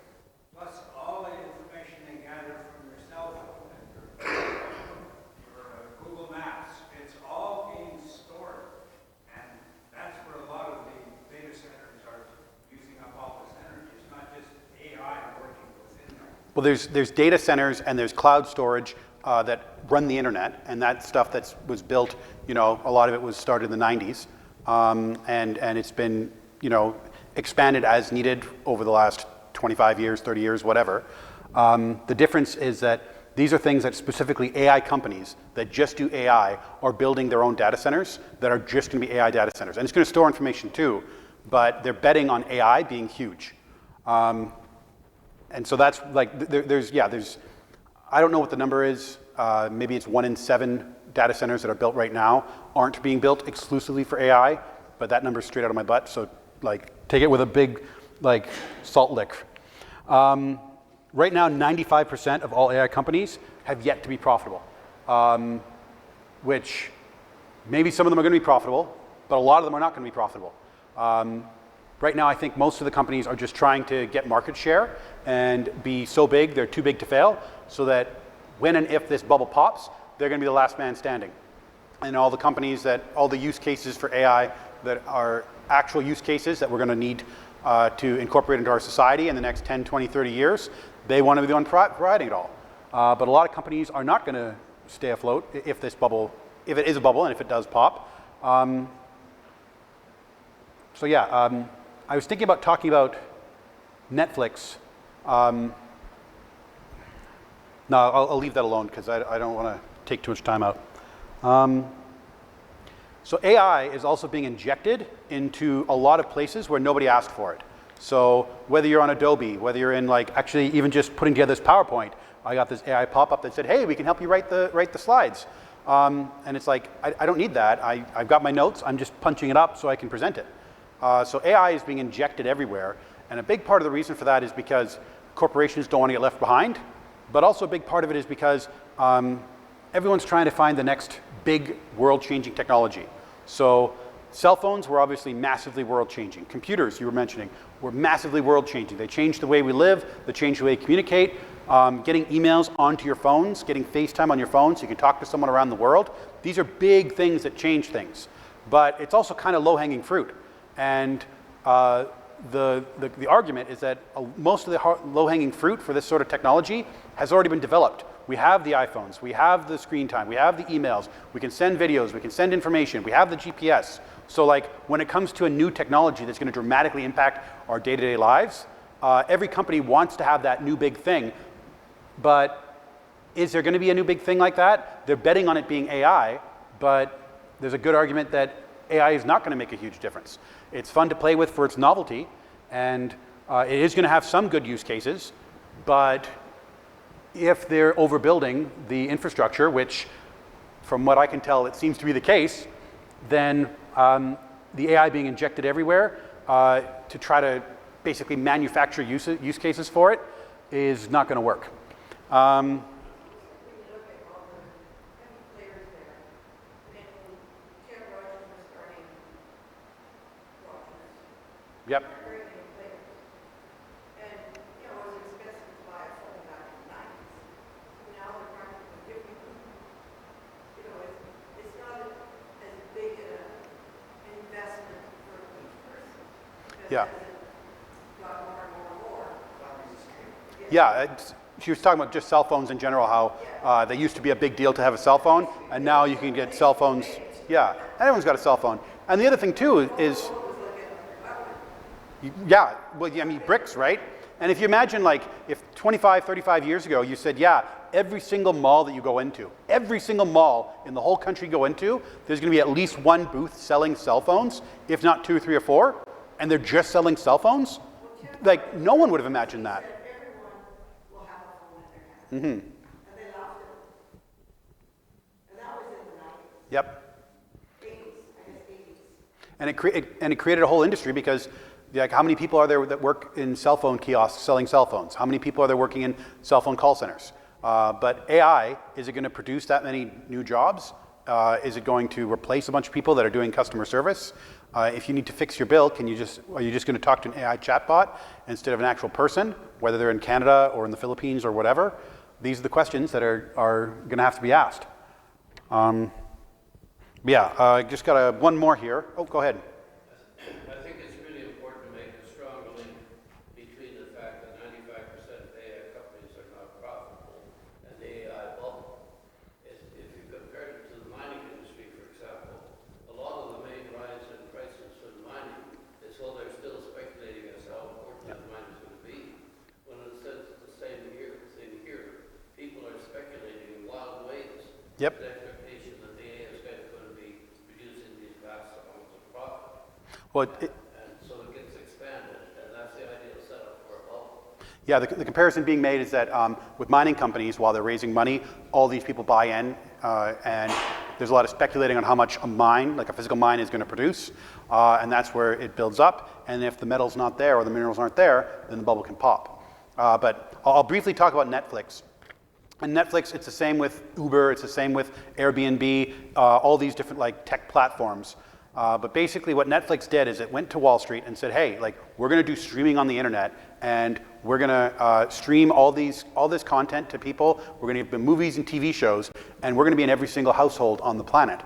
Plus, all the information they gather from your cell phone and your Google Maps, it's all being stored. And that's where a lot of the data centers are using up all this energy. It's not just AI working within there. Well, there's data centers and there's cloud storage that run the internet, and that stuff that was built, a lot of it was started in the 90s, and it's been, expanded as needed over the last 25 years, 30 years, whatever. The difference is that these are things that specifically AI companies that just do AI are building their own data centers that are just going to be AI data centers. And it's going to store information too, but they're betting on AI being huge. And so that's there's, I don't know what the number is. Maybe it's 1 in 7 data centers that are built right now aren't being built exclusively for AI, but that number's straight out of my butt. So take it with a big salt lick. Right now, 95% of all AI companies have yet to be profitable, which maybe some of them are going to be profitable, but a lot of them are not going to be profitable. Right now, I think most of the companies are just trying to get market share and be so big, they're too big to fail, so that when and if this bubble pops, they're going to be the last man standing. And all the use cases for AI that are actual use cases that we're going to need to incorporate into our society in the next 10, 20, 30 years. They want to be the one providing it all. But a lot of companies are not going to stay afloat if this bubble, if it is a bubble and if it does pop. So yeah, I was thinking about talking about Netflix. No, I'll leave that alone because I don't want to take too much time out. So AI is also being injected into a lot of places where nobody asked for it. So whether you're on Adobe, whether you're in like actually even just putting together this PowerPoint, I got this AI pop-up that said, hey, we can help you write the slides. And it's like, I don't need that. I've got my notes. I'm just punching it up so I can present it. So AI is being injected everywhere. And a big part of the reason for that is because corporations don't want to get left behind. But also a big part of it is because everyone's trying to find the next big world-changing technology. So cell phones were obviously massively world-changing. Computers, you were mentioning, were massively world-changing. They changed the way we live. They changed the way we communicate. Getting emails onto your phones, getting FaceTime on your phone so you can talk to someone around the world. These are big things that change things. But it's also kind of low-hanging fruit. And the argument is that most of the low-hanging fruit for this sort of technology has already been developed. We have the iPhones, we have the screen time, we have the emails, we can send videos, we can send information, we have the GPS. So like when it comes to a new technology that's going to dramatically impact our day-to-day lives, every company wants to have that new big thing. But is there going to be a new big thing like that? They're betting on it being AI, but there's a good argument that AI is not going to make a huge difference. It's fun to play with for its novelty, and it is going to have some good use cases, but if they're overbuilding the infrastructure, which from what I can tell it seems to be the case, then the AI being injected everywhere to try to basically manufacture use cases for it is not going to work. Yep. Yeah. Yeah, she was talking about just cell phones in general, how they used to be a big deal to have a cell phone, and now you can get cell phones. Yeah, everyone's got a cell phone. And the other thing too is, yeah, well, I mean, bricks, right? And if you imagine, like, if 25, 35 years ago you said, yeah, every single mall that you go into, every single mall in the whole country you go into, there's going to be at least one booth selling cell phones, if not 2, 3, or 4, and they're just selling cell phones, like, no one would have imagined that. Mm-hmm. And they loved it. And that was in the 90s. Yep. 80s, I guess 80s. And it created a whole industry because, like, how many people are there that work in cell phone kiosks selling cell phones? How many people are there working in cell phone call centers? But AI, is it going to produce that many new jobs? Is it going to replace a bunch of people that are doing customer service? If you need to fix your bill, are you just going to talk to an AI chatbot instead of an actual person, whether they're in Canada or in the Philippines or whatever? These are the questions that are going to have to be asked. I just got one more here. Oh, go ahead. I think it's really important to make a strong link between the fact that 95% of AI companies are not profitable and the AI bubble. If you compare it to the mining industry, for example, a lot of the main rise in prices in mining is while they're still speculating as to how important that mine is going to be. When it says the same here, people are speculating in wild ways. Yep. The expectation that the AI is going to be producing these vast amounts of profit. Well, And so it gets expanded, and that's the ideal setup for a bubble. yeah, the comparison being made is that with mining companies, while they're raising money, all these people buy in, and there's a lot of speculating on how much a mine, like a physical mine, is going to produce, and that's where it builds up. And if the metal's not there or the minerals aren't there, then the bubble can pop. But I'll briefly talk about Netflix. And Netflix, it's the same with Uber, it's the same with Airbnb, all these different like tech platforms. But basically what Netflix did is it went to Wall Street and said, hey, like, we're going to do streaming on the internet, and we're going to stream all this content to people. We're going to give movies and TV shows, and we're going to be in every single household on the planet.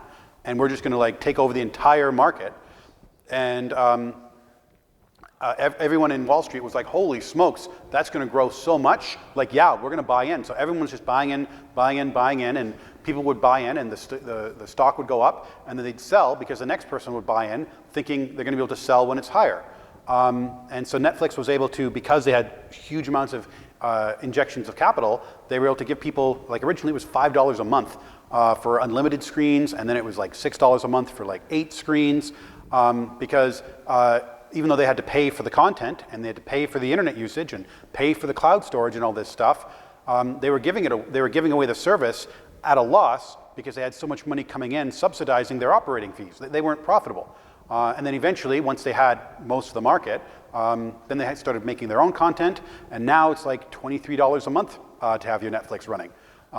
And we're just going to like take over the entire market. And everyone in Wall Street was like, holy smokes, that's going to grow so much. Like, yeah, we're going to buy in. So everyone was just buying in, and people would buy in, and the stock would go up, and then they'd sell because the next person would buy in, thinking they're going to be able to sell when it's higher. And so Netflix was able to, because they had huge amounts of injections of capital, they were able to give people, like originally it was $5 a month for unlimited screens, and then it was like $6 a month for like 8 screens, because even though they had to pay for the content and they had to pay for the internet usage and pay for the cloud storage and all this stuff, they were giving away the service at a loss because they had so much money coming in subsidizing their operating fees. They weren't profitable. And then eventually, once they had most of the market, then they started making their own content, and now it's like $23 a month to have your Netflix running,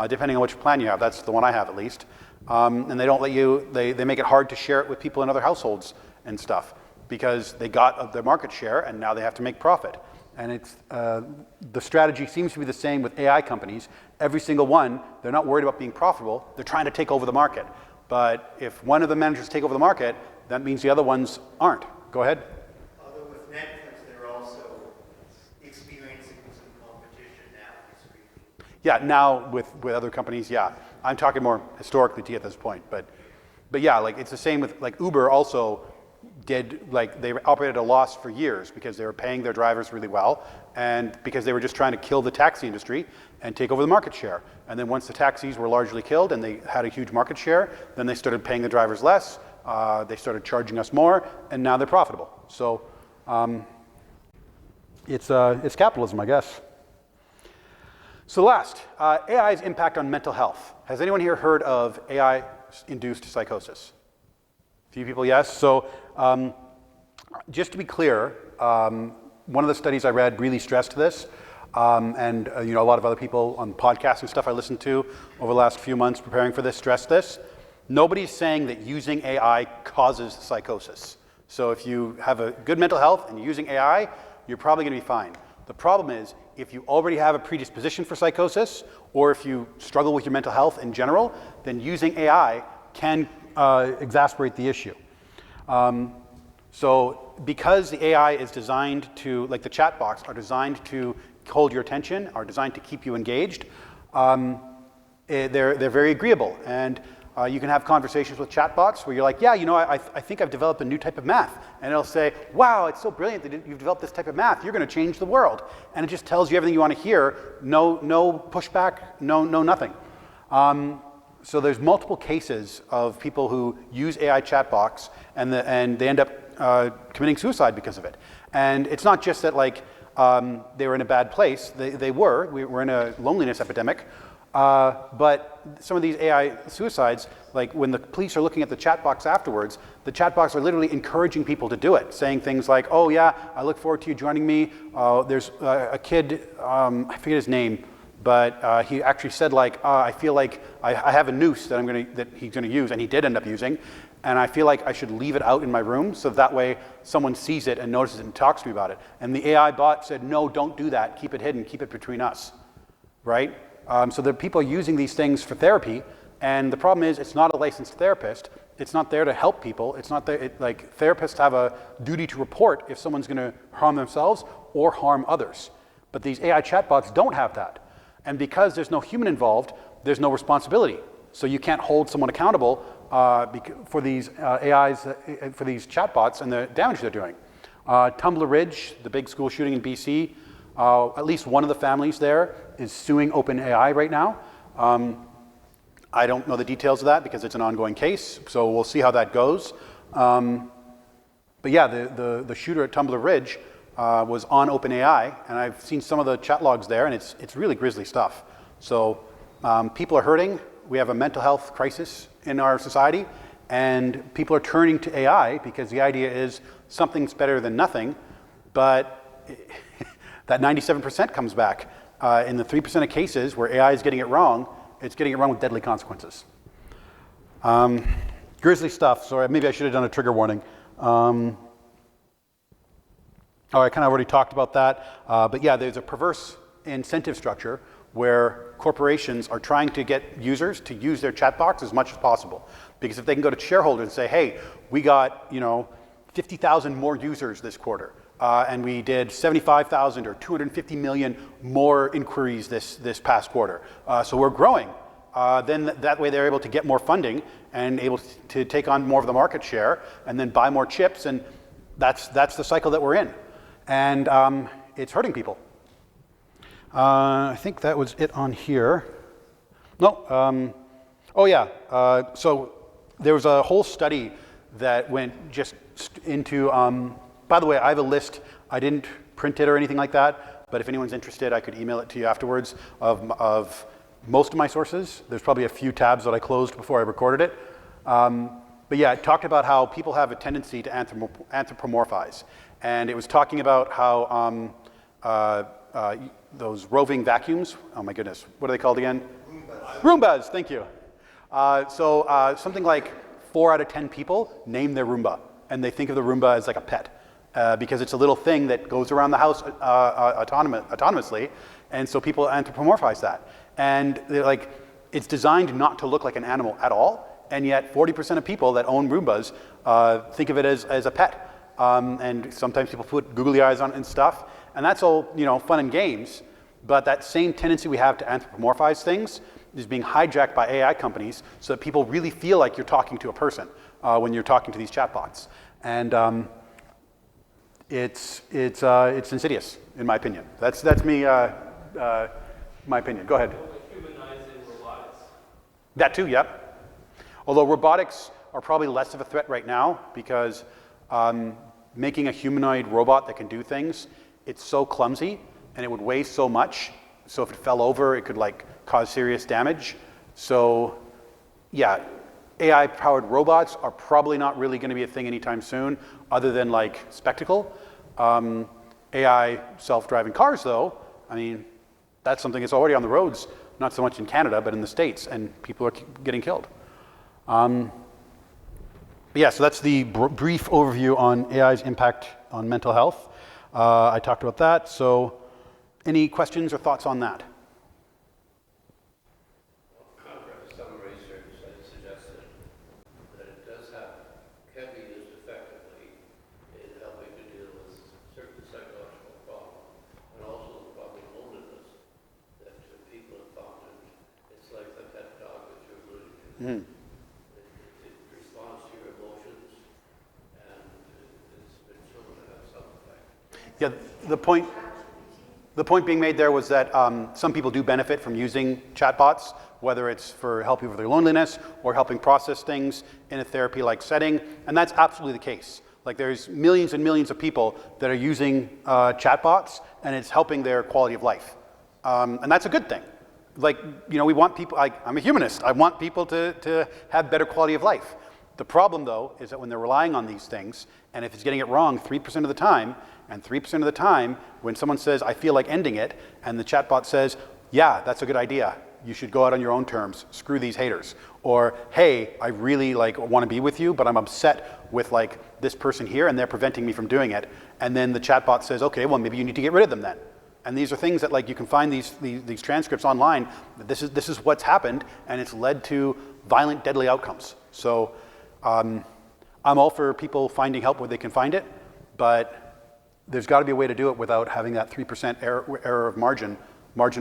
depending on which plan you have. That's the one I have, at least. And they don't let you, they make it hard to share it with people in other households and stuff, because they got their market share, and now they have to make profit. And it's, the strategy seems to be the same with AI companies. Every single one, they're not worried about being profitable, they're trying to take over the market. But if one of the managers take over the market, that means the other ones aren't. Go ahead. Although with Netflix, they're also experiencing some competition now. Yeah, now with other companies, yeah. I'm talking more historically to you at this point. But yeah, like it's the same with, like Uber also did, like they operated at a loss for years because they were paying their drivers really well, and because they were just trying to kill the taxi industry and take over the market share. And then once the taxis were largely killed and they had a huge market share, then they started paying the drivers less, they started charging us more, and now they're profitable. So it's capitalism, I guess. So last, AI's impact on mental health. Has anyone here heard of AI-induced psychosis? A few people, yes. So just to be clear, one of the studies I read really stressed this, and a lot of other people on podcasts and stuff I listened to over the last few months preparing for this stressed this. Nobody's saying that using AI causes psychosis. So if you have a good mental health and you're using AI, you're probably going to be fine. The problem is, if you already have a predisposition for psychosis, or if you struggle with your mental health in general, then using AI can exacerbate the issue. So because the AI is designed to, like the chat box, are designed to hold your attention, are designed to keep you engaged, they're very agreeable. And you can have conversations with chatbots where you're like, yeah, I think I've developed a new type of math. And it'll say, wow, it's so brilliant that you've developed this type of math. You're going to change the world. And it just tells you everything you want to hear. No pushback, no nothing. So there's multiple cases of people who use AI chatbots and they end up committing suicide because of it. And it's not just that they were in a bad place. We were in a loneliness epidemic. But some of these AI suicides, like when the police are looking at the chat box afterwards, the chat box are literally encouraging people to do it, saying things like, oh yeah, I look forward to you joining me. There's a kid, I forget his name, but he actually said I feel like I have a noose that he's gonna use, and he did end up using, and I feel like I should leave it out in my room so that way someone sees it and notices it and talks to me about it. And the AI bot said, no, don't do that. Keep it hidden. Keep it between us, right? So the people are using these things for therapy, and the problem is it's not a licensed therapist. It's not there to help people. It's not there, therapists have a duty to report if someone's going to harm themselves or harm others. But these AI chatbots don't have that. And because there's no human involved, there's no responsibility. So you can't hold someone accountable for these AIs, for these chatbots and the damage they're doing. Tumbler Ridge, the big school shooting in BC, at least one of the families there is suing OpenAI right now. I don't know the details of that because it's an ongoing case, so we'll see how that goes. But yeah, the shooter at Tumbler Ridge was on OpenAI, and I've seen some of the chat logs there, and it's really grisly stuff. So people are hurting. We have a mental health crisis in our society, and people are turning to AI because the idea is something's better than nothing, but that 97% comes back. In the 3% of cases where AI is getting it wrong, it's getting it wrong with deadly consequences. Grisly stuff, so maybe I should have done a trigger warning. I kind of already talked about that, but yeah, there's a perverse incentive structure where corporations are trying to get users to use their chat box as much as possible. Because if they can go to shareholders and say, hey, we got 50,000 more users this quarter, and we did 75,000 or 250 million more inquiries this past quarter. So we're growing. Then that way they're able to get more funding and able to take on more of the market share and then buy more chips, and that's the cycle that we're in. And it's hurting people. I think that was it on here. No. Oh yeah. So there was a whole study that went just into. By the way, I have a list. I didn't print it or anything like that. But if anyone's interested, I could email it to you afterwards of most of my sources. There's probably a few tabs that I closed before I recorded it. But yeah, it talked about how people have a tendency to anthropomorphize. And it was talking about how those roving vacuums, oh my goodness, what are they called again? Roombas, thank you. So something like 4 out of 10 people name their Roomba, and they think of the Roomba as like a pet because it's a little thing that goes around the house autonomously, and so people anthropomorphize that. And they're like, it's designed not to look like an animal at all, and yet 40% of people that own Roombas think of it as a pet. And sometimes people put googly eyes on it and stuff, and that's all fun and games. But that same tendency we have to anthropomorphize things is being hijacked by AI companies, so that people really feel like you're talking to a person when you're talking to these chatbots. And it's insidious, in my opinion. That's me. My opinion. Go ahead. Humanizing robotics. That too. Yep. Although robotics are probably less of a threat right now because making a humanoid robot that can do things, it's so clumsy and it would weigh so much. So if it fell over, it could cause serious damage. So yeah, AI-powered robots are probably not really going to be a thing anytime soon, other than spectacle. AI self-driving cars, though, I mean, that's something that's already on the roads, not so much in Canada, but in the States, and people are getting killed. But yeah, so that's the brief overview on AI's impact on mental health. I talked about that, so any questions or thoughts on that? Some research has suggested that it can be used effectively in helping to deal with certain psychological problems, and also the problem of loneliness, that people have found it's like the pet dog that you're alluding to. Mm. It responds to your emotions, and it's been shown to have some effect. Yeah, the point being made there was that some people do benefit from using chatbots, whether it's for helping with their loneliness or helping process things in a therapy-like setting, and that's absolutely the case. There's millions and millions of people that are using chatbots, and it's helping their quality of life, and that's a good thing. We want people. I'm a humanist. I want people to have better quality of life. The problem, though, is that when they're relying on these things, and if it's getting it wrong 3% of the time, and 3% of the time, when someone says, I feel like ending it, and the chatbot says, yeah, that's a good idea. You should go out on your own terms. Screw these haters. Or, hey, I really want to be with you, but I'm upset with this person here, and they're preventing me from doing it. And then the chatbot says, okay, well, maybe you need to get rid of them then. And these are things that you can find these transcripts online. This is what's happened, and it's led to violent, deadly outcomes. So I'm all for people finding help where they can find it, but there's got to be a way to do it without having that 3% error of margin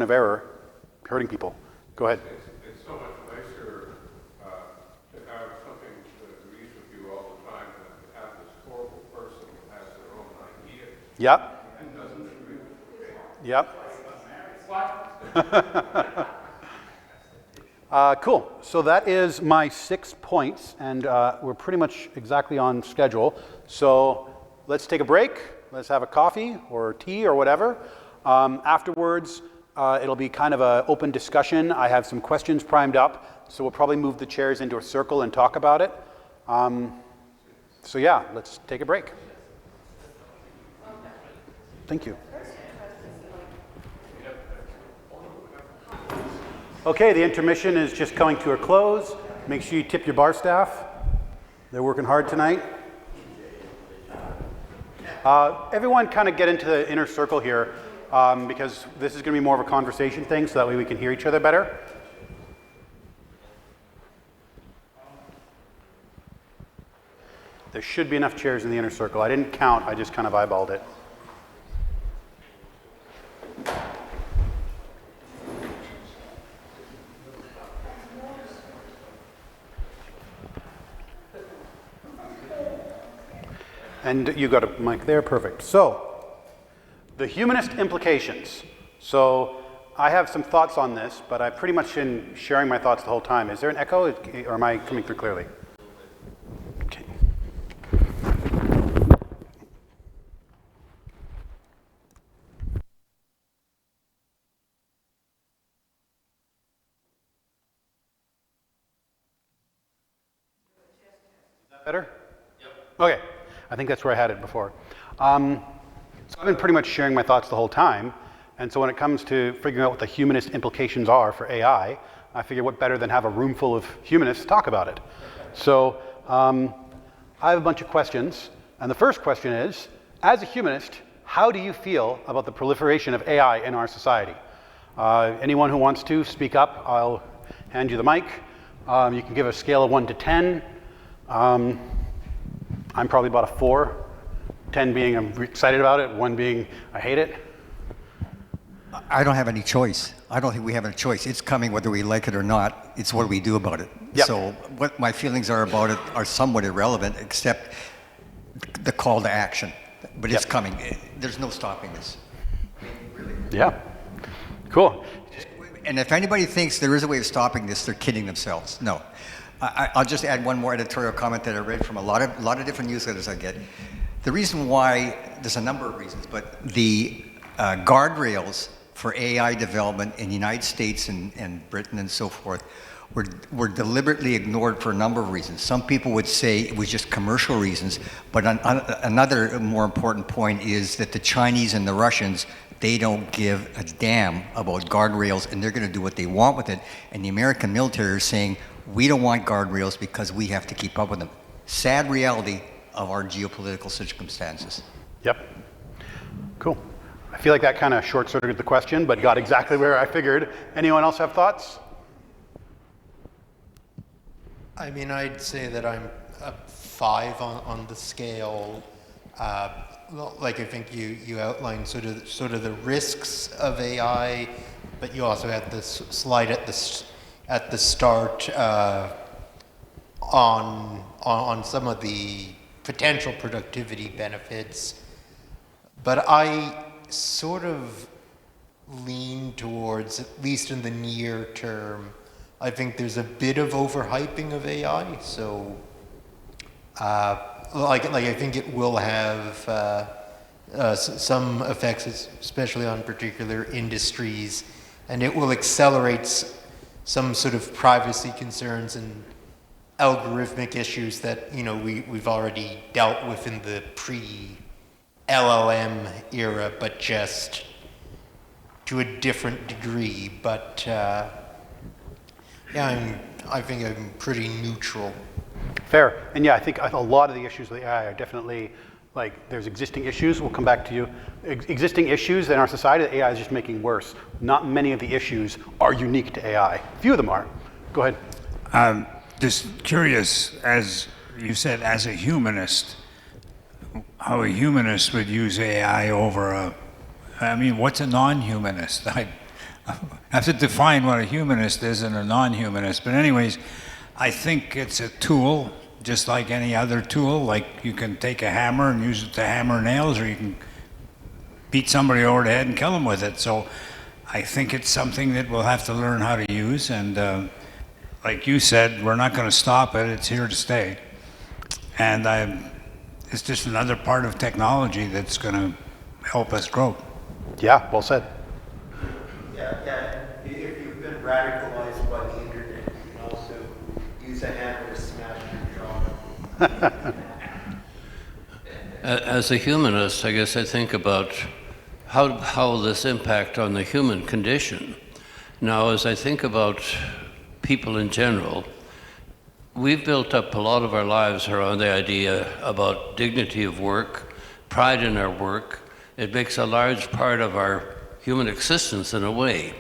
of error hurting people. Go ahead. It's so much nicer to have something that agrees with you all the time than to have this horrible person who has their own idea Yep. and doesn't agree with you. Yep. Cool. So that is my 6 points, and we're pretty much exactly on schedule. So let's take a break. Let's have a coffee or tea or whatever. Afterwards, it'll be kind of an open discussion. I have some questions primed up, so we'll probably move the chairs into a circle and talk about it. So yeah, let's take a break. Thank you. Okay, the intermission is just coming to a close. Make sure you tip your bar staff. They're working hard tonight. Everyone kind of get into the inner circle here because this is going to be more of a conversation thing, so that way we can hear each other better. There should be enough chairs in the inner circle. I didn't count, I just kind of eyeballed it. And you got a mic there, perfect. So, the humanist implications. So, I have some thoughts on this, but I've pretty much been sharing my thoughts the whole time. Is there an echo, or am I coming through clearly? Okay. Is that better? Yep. Okay. I think that's where I had it before. So I've been pretty much sharing my thoughts the whole time. And so when it comes to figuring out what the humanist implications are for AI, I figure what better than have a room full of humanists talk about it. So I have a bunch of questions. And the first question is, as a humanist, how do you feel about the proliferation of AI in our society? Anyone who wants to speak up, I'll hand you the mic. You can give a scale of 1 to 10. I'm probably about a 4. 10 being I'm excited about it, 1 being I hate it. I don't have any choice. I don't think we have any choice. It's coming whether we like it or not. It's what we do about it. Yep. So what my feelings are about it are somewhat irrelevant, except the call to action. But it's coming. There's no stopping this. Yeah. Cool. And if anybody thinks there is a way of stopping this, they're kidding themselves. No. I'll just add one more editorial comment that I read from a lot of different newsletters I get. The reason why, there's a number of reasons, but the guardrails for AI development in the United States and Britain and so forth were deliberately ignored for a number of reasons. Some people would say it was just commercial reasons, but another more important point is that the Chinese and the Russians, they don't give a damn about guardrails, and they're going to do what they want with it. And the American military is saying, we don't want guardrails because we have to keep up with them. Sad reality of our geopolitical circumstances. Yep. Cool. I feel like that kind of short-circuited the question, but got exactly where I figured. Anyone else have thoughts? I mean, I'd say that I'm a 5 on the scale. Like I think you outlined sort of the risks of AI, but you also had this slide at the start on some of the potential productivity benefits. But I sort of lean towards, at least in the near term, I think there's a bit of overhyping of AI. So, like I think it will have some effects, especially on particular industries, and it will accelerate some sort of privacy concerns and algorithmic issues that we've already dealt with in the pre-LLM era, but just to a different degree. But I think I'm pretty neutral. Fair. And yeah, I think a lot of the issues with AI are definitely, like, there's existing issues, we'll come back to you, existing issues in our society that AI is just making worse. Not many of the issues are unique to AI. A few of them are. Go ahead. Just curious, as you said, as a humanist, how a humanist would use AI over what's a non-humanist? I have to define what a humanist is and a non-humanist. But anyways, I think it's a tool, just like any other tool. Like you can take a hammer and use it to hammer nails, or you can beat somebody over the head and kill them with it. So I think it's something that we'll have to learn how to use. And like you said, we're not going to stop it. It's here to stay. And it's just another part of technology that's going to help us grow. Yeah, well said. Yeah. If you've been radicalized by the internet, you can also use a hammer to smash your jaw. As a humanist, I guess I think about how this impact on the human condition. Now, as I think about people in general, we've built up a lot of our lives around the idea about dignity of work, pride in our work. It makes a large part of our human existence in a way.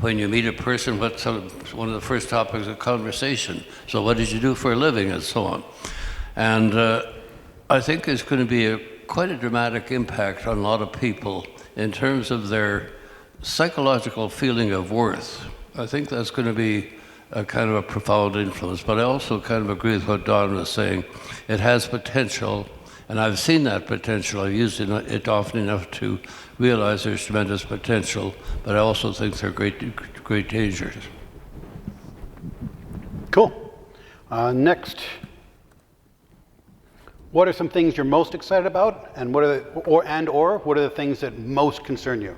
When you meet a person, what's one of the first topics of conversation? So what did you do for a living, and so on. And I think there's going to be quite a dramatic impact on a lot of people in terms of their psychological feeling of worth. I think that's going to be a kind of a profound influence, but I also kind of agree with what Don was saying. It has potential, And I've seen that potential. I've used it often enough to realize there's tremendous potential, but I also think there are great dangers. Cool. Next. What are some things you're most excited about, and what are what are the things that most concern you?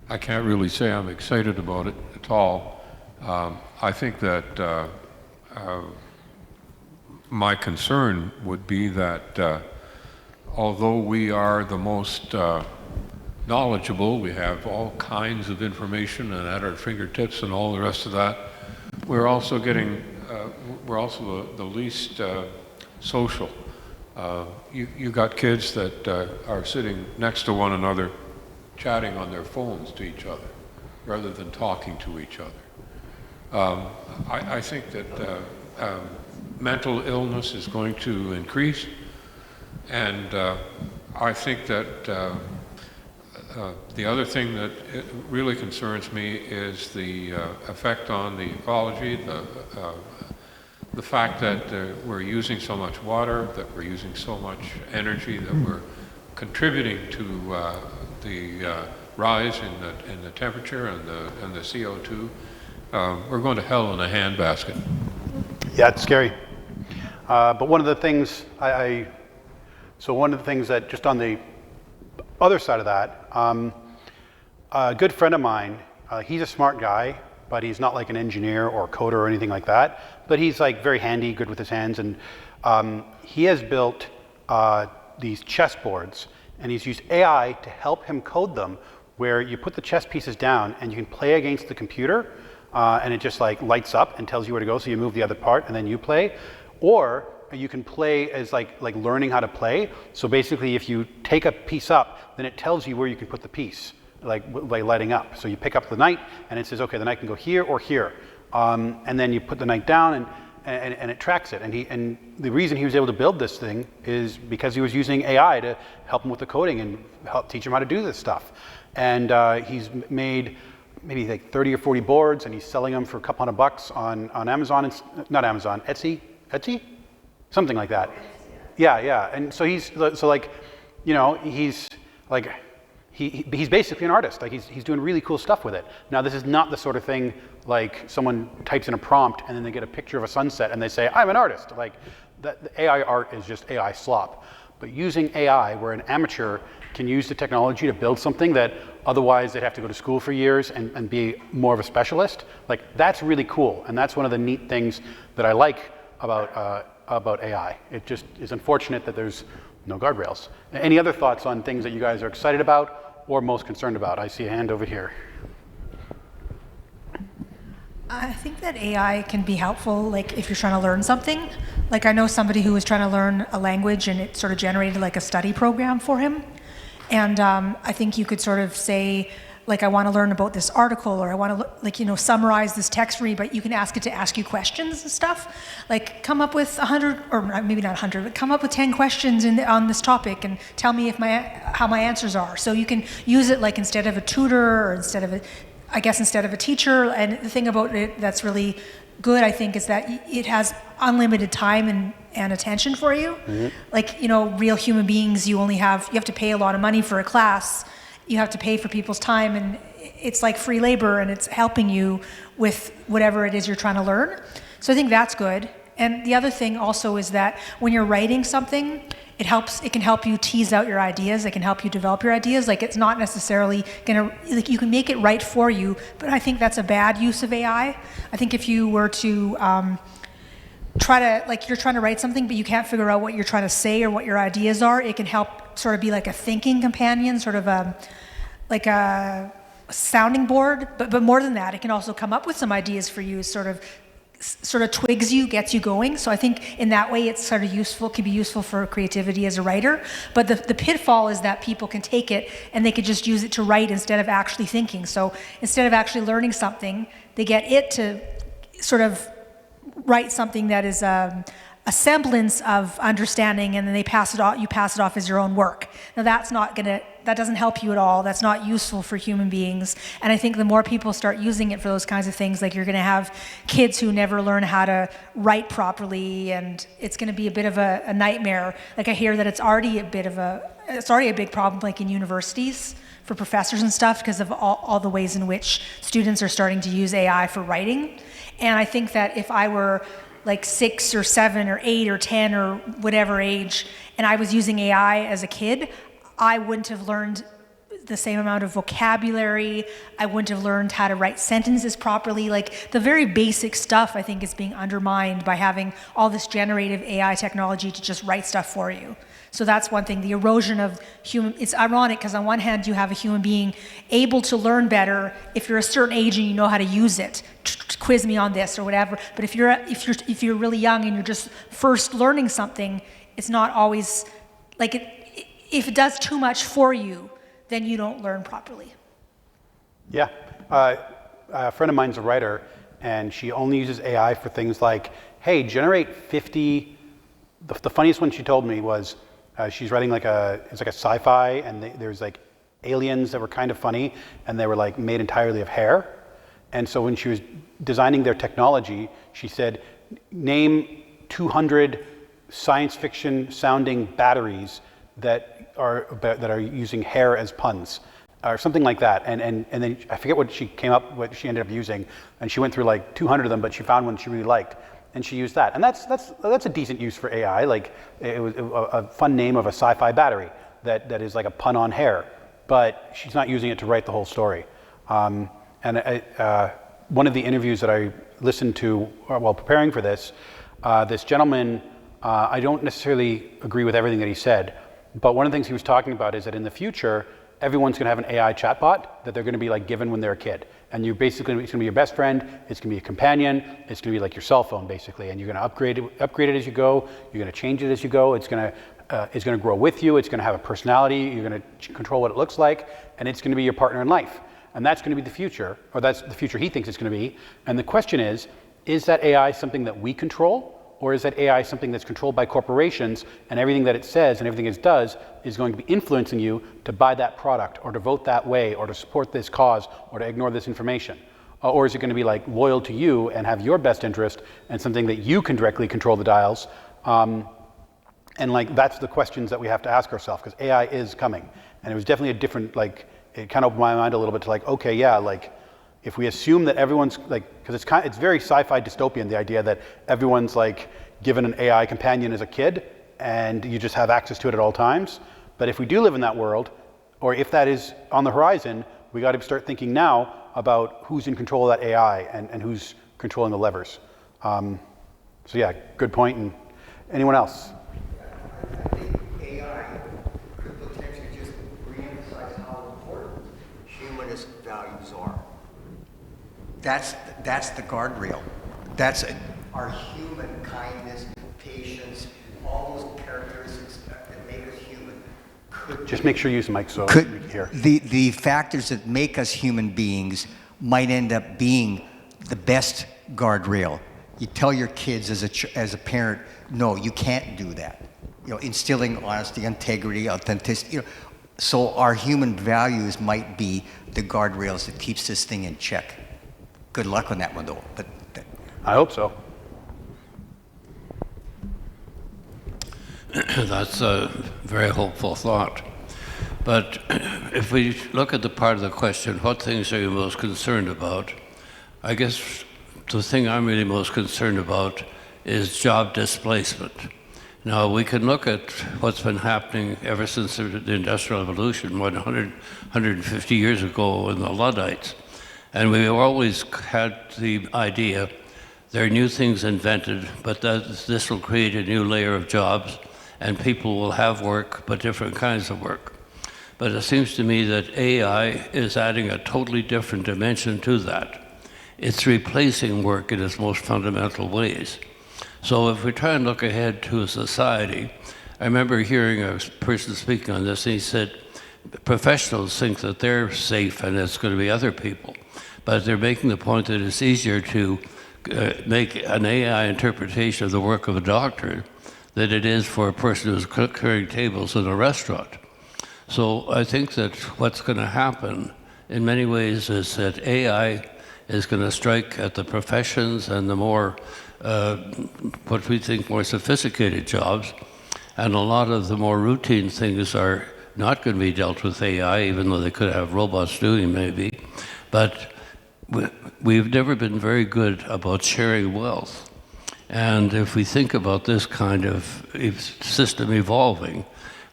I can't really say I'm excited about it at all. I think that my concern would be that although we are the most knowledgeable, we have all kinds of information and at our fingertips and all the rest of that, we're also the least social. You got kids that are sitting next to one another chatting on their phones to each other rather than talking to each other. I think that mental illness is going to increase, and I think that the other thing that really concerns me is the effect on the ecology, the fact that we're using so much water, that we're using so much energy, that we're contributing to the rise in the temperature and the CO2. We're going to hell in a handbasket. Yeah, it's scary. But one of the things that just on the other side of that, a good friend of mine, he's a smart guy, but he's not like an engineer or coder or anything like that. But he's like very handy, good with his hands, and he has built these chess boards, and he's used AI to help him code them, where you put the chess pieces down and you can play against the computer, and it just like lights up and tells you where to go, so you move the other part and then you play. Or you can play as like learning how to play. So basically if you take a piece up, then it tells you where you can put the piece, like lighting up. So you pick up the knight and it says, okay, the knight can go here or here. And then you put the knight down and it tracks it. And the reason he was able to build this thing is because he was using AI to help him with the coding and help teach him how to do this stuff. And he's made maybe like 30 or 40 boards, and he's selling them for a couple $100 on Amazon, not Amazon, Etsy, something like that. Yeah. And so he's like, you know, he's like, he's basically an artist. Like he's doing really cool stuff with it. Now this is not the sort of thing like someone types in a prompt and then they get a picture of a sunset and they say, I'm an artist. Like the AI art is just AI slop. But using AI, where an amateur can use the technology to build something that otherwise they'd have to go to school for years and be more of a specialist, like that's really cool. And that's one of the neat things that I like about AI. It just is unfortunate that there's no guardrails. Any other thoughts on things that you guys are excited about or most concerned about? I see a hand over here. I think that AI can be helpful, like if you're trying to learn something. Like I know somebody who was trying to learn a language and it sort of generated like a study program for him. And I think you could sort of say, like, I want to learn about this article, or I want to, like, you know, summarize this text for me, but you can ask it to ask you questions and stuff. Like, come up with 100, or maybe not 100, but come up with 10 questions on this topic and tell me how my answers are. So you can use it like instead of a tutor, or instead of a teacher. And the thing about it that's really good, I think, is that it has unlimited time and attention for you. Mm-hmm. Like, you know, real human beings, you have to pay a lot of money for a class. You have to pay for people's time, and it's like free labor, and it's helping you with whatever it is you're trying to learn. So I think that's good. And the other thing also is that when you're writing something, it can help you tease out your ideas. It can help you develop your ideas. Like, it's not necessarily like you can make it write for you, but I think that's a bad use of AI. I think if you were to you're trying to write something, but you can't figure out what you're trying to say or what your ideas are, it can help sort of be like a thinking companion, sort of like a sounding board. But more than that, it can also come up with some ideas for you, sort of twigs you, gets you going. So I think in that way it's sort of useful, can be useful for creativity as a writer. But the pitfall is that people can take it and they could just use it to write instead of actually thinking. So instead of actually learning something, they get it to sort of write something that is a semblance of understanding, and then you pass it off as your own work. Now that's not going to that doesn't help you at all. That's not useful for human beings. And I think the more people start using it for those kinds of things, like you're going to have kids who never learn how to write properly, and it's going to be a bit of a nightmare. Like I hear that it's already a big problem, like in universities for professors and stuff, because of all the ways in which students are starting to use AI for writing. And I think that if I were like 6 or 7 or 8 or 10 or whatever age, and I was using AI as a kid, I wouldn't have learned the same amount of vocabulary. I wouldn't have learned how to write sentences properly. Like the very basic stuff, I think, is being undermined by having all this generative AI technology to just write stuff for you. So that's one thing, the erosion of human, it's ironic because on one hand you have a human being able to learn better if you're a certain age and you know how to use it. Quiz me on this or whatever. But if you're really young and you're just first learning something, it's not always, like if it does too much for you, then you don't learn properly. Yeah. A friend of mine's a writer, and she only uses AI for things like, hey, generate 50, the funniest one she told me was, she's writing it's like a sci-fi, and there's like aliens that were kind of funny, and they were like made entirely of hair. And so when she was designing their technology, she said, name 200 science fiction sounding batteries that are using hair as puns, or something like that. And then I forget what she ended up using, and she went through like 200 of them, but she found one she really liked, and she used that. And that's a decent use for AI. Like it was a fun name of a sci-fi battery that is like a pun on hair, but she's not using it to write the whole story. One of the interviews that I listened to while preparing for this, this gentleman, I don't necessarily agree with everything that he said, but one of the things he was talking about is that in the future, everyone's going to have an AI chatbot that they're going to be like given when they're a kid. And it's going to be your best friend, it's going to be a companion, it's going to be like your cell phone basically, and you're going to upgrade it as you go, you're going to change it as you go, it's going to grow with you, it's going to have a personality, you're going to control what it looks like, and it's going to be your partner in life. And that's going to be the future, or that's the future he thinks it's going to be. And the question is that AI something that we control, or is that AI something that's controlled by corporations, and everything that it says and everything it does is going to be influencing you to buy that product, or to vote that way, or to support this cause, or to ignore this information? Or is it going to be like loyal to you and have your best interest, and something that you can directly control the dials? And like that's the questions that we have to ask ourselves, because AI is coming. And it was definitely a different, like, it kind of opened my mind a little bit to like, okay, yeah, like if we assume that everyone's like, because it's very sci-fi dystopian, the idea that everyone's like given an AI companion as a kid and you just have access to it at all times. But if we do live in that world, or if that is on the horizon, we got to start thinking now about who's in control of that AI and who's controlling the levers. So yeah, good point. And anyone else? I think AI could potentially just reemphasize how important humanist values are. That's the guardrail. That's our human kindness, patience, all those characteristics that make us human. Just make sure you use the mic so we can hear. The factors that make us human beings might end up being the best guardrail. You tell your kids as a parent, no, you can't do that. Instilling honesty, integrity, authenticity. So our human values might be the guardrails that keeps this thing in check. Good luck on that one, though. But I hope so. That's a very hopeful thought. But if we look at the part of the question, what things are you most concerned about? I guess the thing I'm really most concerned about is job displacement. Now, we can look at what's been happening ever since the Industrial Revolution, 150 years ago in the Luddites. And we've always had the idea there are new things invented, but this will create a new layer of jobs, and people will have work, but different kinds of work. But it seems to me that AI is adding a totally different dimension to that. It's replacing work in its most fundamental ways. So if we try and look ahead to a society, I remember hearing a person speaking on this, and he said, professionals think that they're safe and it's going to be other people. But they're making the point that it's easier to make an AI interpretation of the work of a doctor than it is for a person who's clearing tables in a restaurant. So I think that what's going to happen in many ways is that AI is going to strike at the professions and the more, what we think more sophisticated jobs. And a lot of the more routine things are not going to be dealt with AI, even though they could have robots doing maybe. But we've never been very good about sharing wealth. And if we think about this kind of system evolving,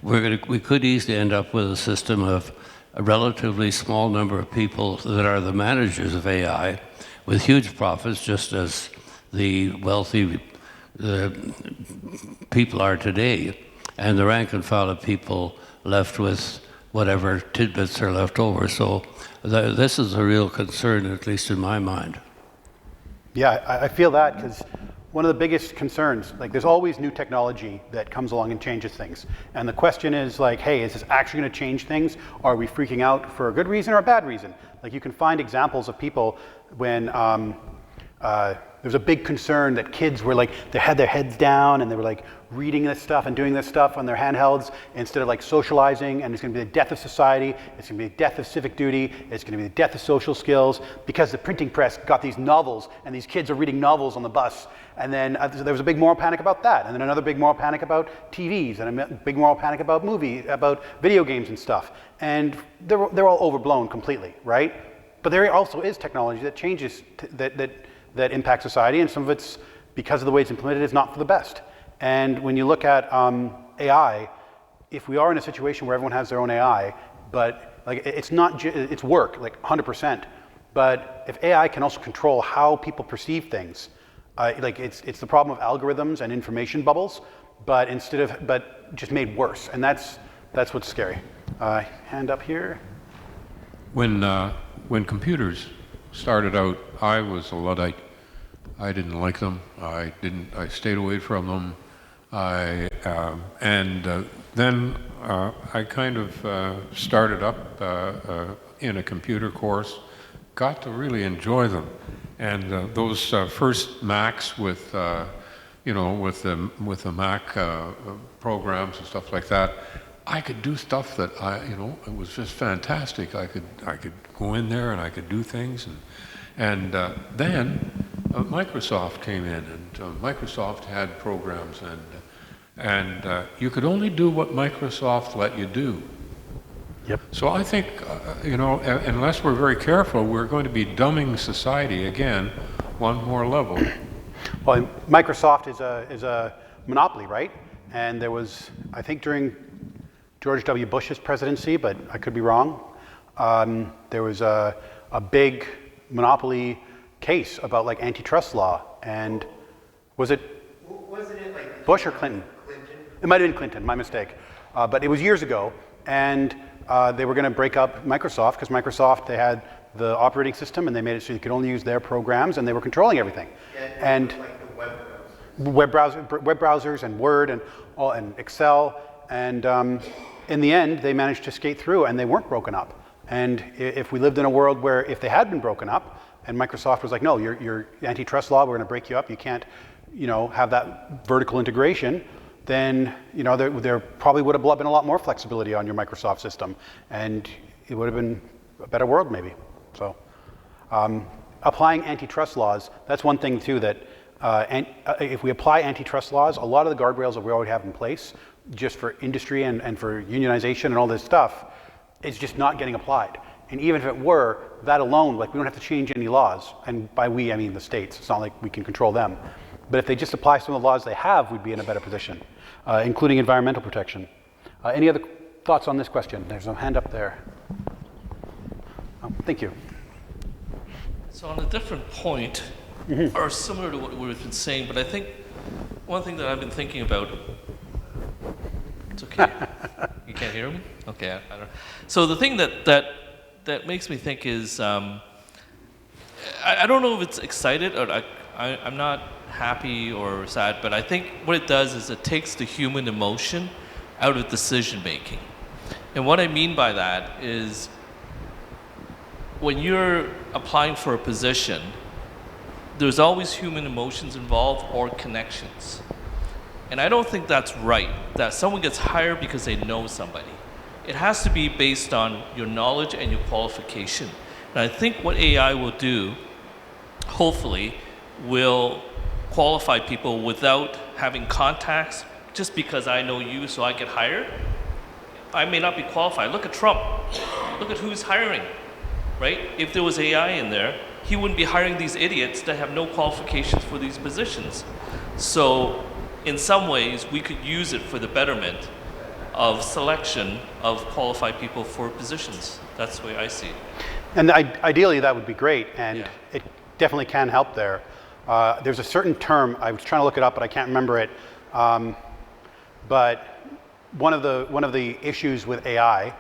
we could easily end up with a system of a relatively small number of people that are the managers of AI with huge profits, just as the wealthy people are today, and the rank and file of people left with whatever tidbits are left over. So this is a real concern, at least in my mind. Yeah, I feel that because one of the biggest concerns, like there's always new technology that comes along and changes things. And the question is like, hey, is this actually going to change things? Are we freaking out for a good reason or a bad reason? Like you can find examples of people when there's a big concern that kids were like, they had their heads down and they were like reading this stuff and doing this stuff on their handhelds instead of like socializing, and it's going to be the death of society, it's going to be the death of civic duty, it's going to be the death of social skills because the printing press got these novels and these kids are reading novels on the bus. And then there was a big moral panic about that, and then another big moral panic about TVs, and a big moral panic about about video games and stuff. And they're all overblown completely, right? But there also is technology that changes, that impacts society, and some of it's, because of the way it's implemented, is not for the best. And when you look at AI, if we are in a situation where everyone has their own AI, but like it's not, it's work, like 100%. But if AI can also control how people perceive things, like it's the problem of algorithms and information bubbles, but just made worse, and that's what's scary. Hand up here. When computers started out, I was a Luddite. I didn't like them. I stayed away from them. Then I kind of started up in a computer course, got to really enjoy them. And those first Macs with the Mac programs and stuff like that, I could do stuff that it was just fantastic. I could go in there and I could do things, and then Microsoft came in, and Microsoft had programs, and you could only do what Microsoft let you do. Yep. So I think, unless we're very careful, we're going to be dumbing society again one more level. Well, Microsoft is a monopoly, right? And there was, I think during George W. Bush's presidency, but I could be wrong, there was a big monopoly case about like antitrust law. And wasn't it like Bush or Clinton? It might have been Clinton, my mistake. But it was years ago, and they were going to break up Microsoft because Microsoft, they had the operating system and they made it so you could only use their programs, and they were controlling everything. And like the web browsers and Word and Excel, and in the end they managed to skate through, and they weren't broken up. And if we lived in a world where if they had been broken up and Microsoft was like, no, your antitrust law, we're going to break you up, you can't have that vertical integration, then there probably would have been a lot more flexibility on your Microsoft system, and it would have been a better world maybe. So applying antitrust laws, that's one thing too, that if we apply antitrust laws, a lot of the guardrails that we already have in place just for industry and for unionization and all this stuff, is just not getting applied. And even if it were, that alone, like we don't have to change any laws, and by we I mean the states, it's not like we can control them. But if they just apply some of the laws they have, we'd be in a better position, including environmental protection. Any other thoughts on this question? There's a hand up there. Oh, thank you. So on a different point, or similar to what we've been saying, but I think one thing that I've been thinking about, it's okay, you can't hear me? Okay, I don't. So the thing that makes me think is, I don't know if it's excited or I'm not happy or sad, but I think what it does is it takes the human emotion out of decision making. And what I mean by that is when you're applying for a position, there's always human emotions involved or connections. And I don't think that's right, that someone gets hired because they know somebody. it has to be based on your knowledge and your qualification. And I think what AI will do, hopefully, will qualify people without having contacts. Just because I know you, so I get hired, I may not be qualified. Look at Trump. Look at who's hiring, right? If there was AI in there, he wouldn't be hiring these idiots that have no qualifications for these positions. So in some ways, we could use it for the betterment of selection of qualified people for positions. That's the way I see it. And ideally, that would be great, and Yeah. it definitely can help there. There's a certain term, I was trying to look it up, but I can't remember it. But one of the issues with AI,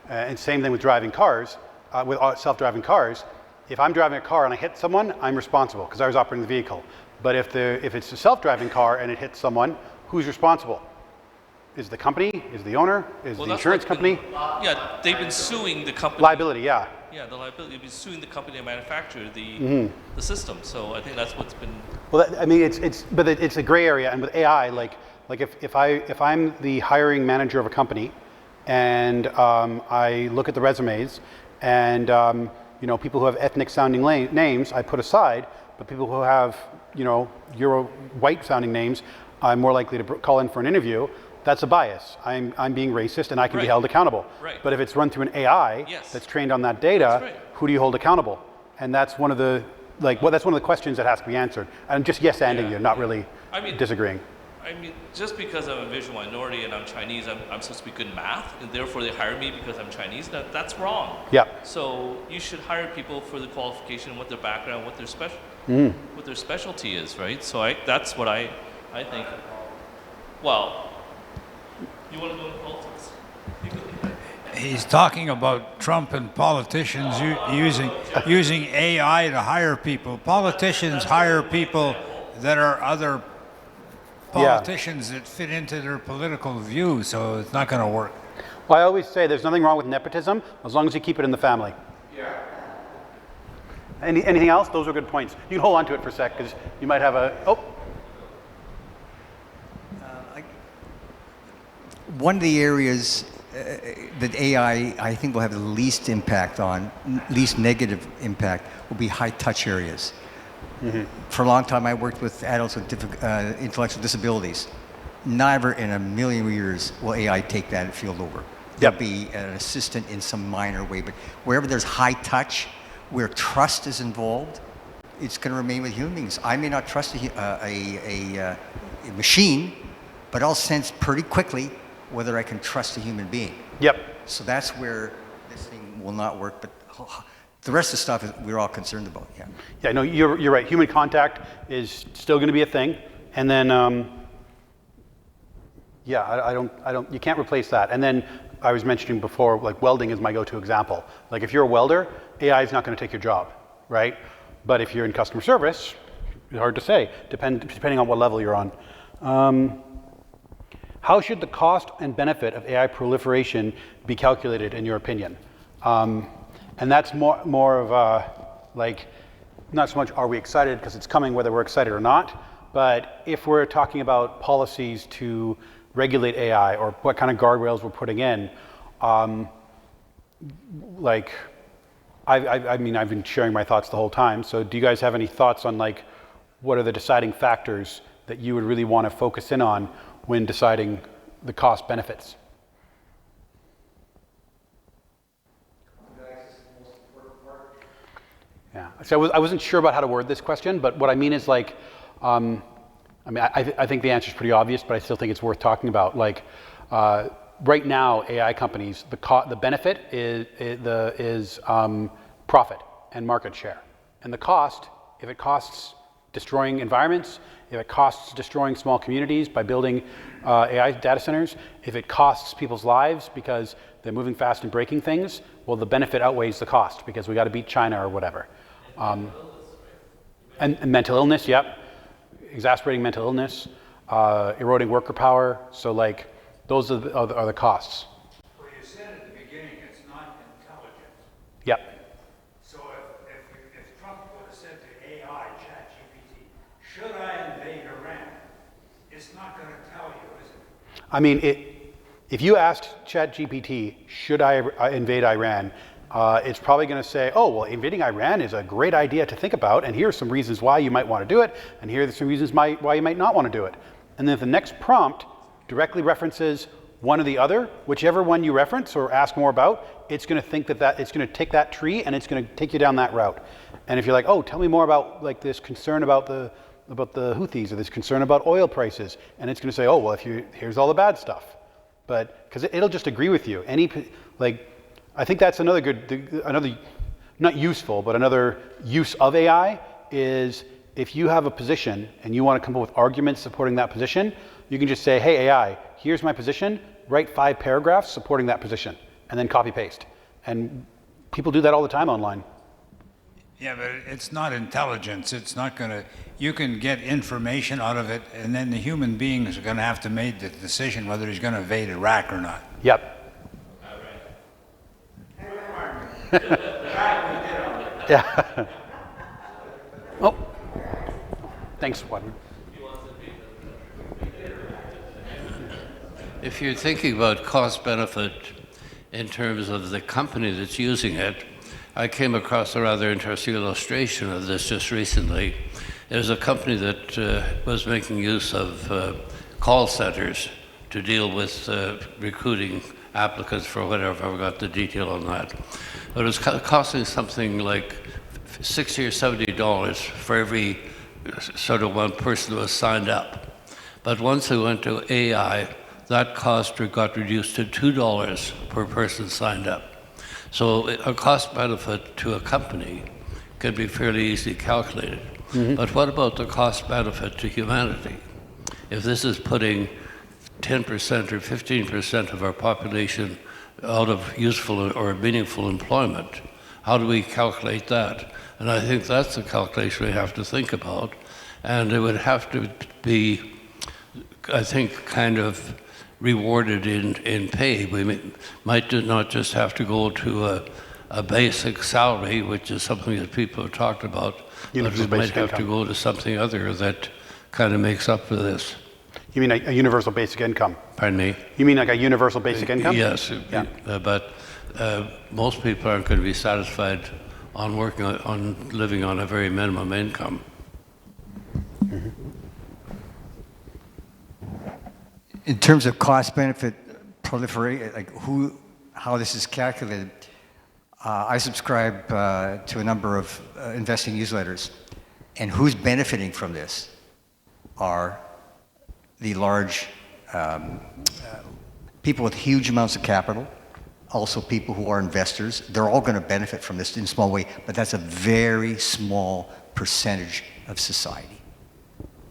and same thing with driving cars, with self-driving cars, if I'm driving a car and I hit someone, I'm responsible because I was operating the vehicle. But if it's a self-driving car and it hits someone, who's responsible? Is the company? Is the owner? Is the that's insurance what's been- company? Yeah, they've been suing the company. Liability, yeah. Yeah, the liability. They've been suing the company that manufactured the system. So I think that's what's been. Well, I mean, it's a gray area, and with AI, like if I'm the hiring manager of a company, and I look at the resumes, and people who have ethnic sounding names I put aside, but people who have Euro white sounding names, I'm more likely to call in for an interview. That's a bias. I'm being racist, and I can be Right. held accountable. Right. But if it's run through an AI Yes. that's trained on that data, That's right. who do you hold accountable? And that's one of the that's one of the questions that has to be answered. I'm just yes-anding you, not really disagreeing. I mean, just because I'm a visual minority and I'm Chinese, I'm supposed to be good in math, and therefore they hire me because I'm Chinese. That's wrong. Yeah. So you should hire people for the qualification, what their background, what their what their specialty is, right? So that's what I think. Well, you want to go into politics? He's talking about Trump and politicians using AI to hire people. Politicians hire people that are other politicians that fit into their political view, so it's not going to work. Well, I always say there's nothing wrong with nepotism as long as you keep it in the family. Yeah. Anything else? Those are good points. You can hold on to it for a sec because you might have a. Oh. One of the areas that AI, I think, will have the least impact on, least negative impact, will be high-touch areas. For a long time, I worked with adults with intellectual disabilities. Never in a million years will AI take that field over. There'll be an assistant in some minor way, but wherever there's high touch, where trust is involved, it's going to remain with human beings. I may not trust a machine, but I'll sense pretty quickly whether I can trust a human being. Yep. So that's where this thing will not work, but the rest of the stuff is, we're all concerned about. Yeah. Yeah. No, you're right. Human contact is still going to be a thing, and then I don't. You can't replace that. And then I was mentioning before, like welding is my go-to example. Like if you're a welder, AI is not going to take your job, right? But if you're in customer service, it's hard to say, depending on what level you're on. How should the cost and benefit of AI proliferation be calculated, in your opinion? And that's more of a, like, not so much are we excited because it's coming whether we're excited or not, but if we're talking about policies to regulate AI or what kind of guardrails we're putting in, like, I mean, I've been sharing my thoughts the whole time, so do you guys have any thoughts on, like, what are the deciding factors that you would really want to focus in on when deciding the cost benefits? Yeah, so I wasn't sure about how to word this question, but what I mean is like, I mean, I think the answer is pretty obvious, but I still think it's worth talking about. Like, right now, AI companies, the benefit is profit and market share, and the cost, if it costs destroying environments, if it costs destroying small communities by building AI data centers, if it costs people's lives because they're moving fast and breaking things, well, the benefit outweighs the cost because we got to beat China or whatever. And mental illness, yep. Exacerbating mental illness, eroding worker power. So, like, those are the costs. Well, you said at the beginning it's not intelligence. Yep. So if Trump would have said to AI, ChatGPT, should I invade Iran? It's not going to tell you, is it? I mean, if you asked ChatGPT, should I invade Iran? It's probably going to say, oh, well, invading Iran is a great idea to think about, and here are some reasons why you might want to do it, and here are some reasons why you might not want to do it. And then if the next prompt directly references one or the other, whichever one you reference or ask more about, it's going to think that it's going to take that tree and it's going to take you down that route. And if you're like, oh, tell me more about like this concern about the Houthis or this concern about oil prices, and it's going to say, oh, well, here's all the bad stuff. But because it'll just agree with you. I think that's another not useful, but another use of AI is if you have a position and you want to come up with arguments supporting that position, you can just say, hey, AI, here's my position, write 5 paragraphs supporting that position, and then copy paste. And people do that all the time online. Yeah, but it's not intelligence. It's not going to, you can get information out of it, and then the human beings are going to have to make the decision whether he's going to invade Iraq or not. Yep. Yeah. Oh, thanks, Wadman. If you're thinking about cost benefit in terms of the company that's using it, I came across a rather interesting illustration of this just recently. There's a company that was making use of call centers to deal with recruiting applicants for whatever. I forgot the detail on that. But it was costing something like $60 or $70 for every sort of one person who was signed up. But once they went to AI, that cost got reduced to $2 per person signed up. So a cost benefit to a company can be fairly easily calculated. Mm-hmm. But what about the cost benefit to humanity? If this is putting 10% or 15% of our population out of useful or meaningful employment, how do we calculate that? And I think that's the calculation we have to think about. And it would have to be, I think, kind of rewarded in pay. We might not just have to go to a basic salary, which is something that people have talked about, but we might have to go to something other that kind of makes up for this. You mean a universal basic income? Pardon me? You mean like a universal basic income? Yes, yeah. But most people aren't going to be satisfied on living on a very minimum income. Mm-hmm. In terms of cost benefit proliferate, like how this is calculated, I subscribe to a number of investing newsletters, and who's benefiting from this are the large people with huge amounts of capital, also people who are investors. They're all going to benefit from this in a small way, but that's a very small percentage of society.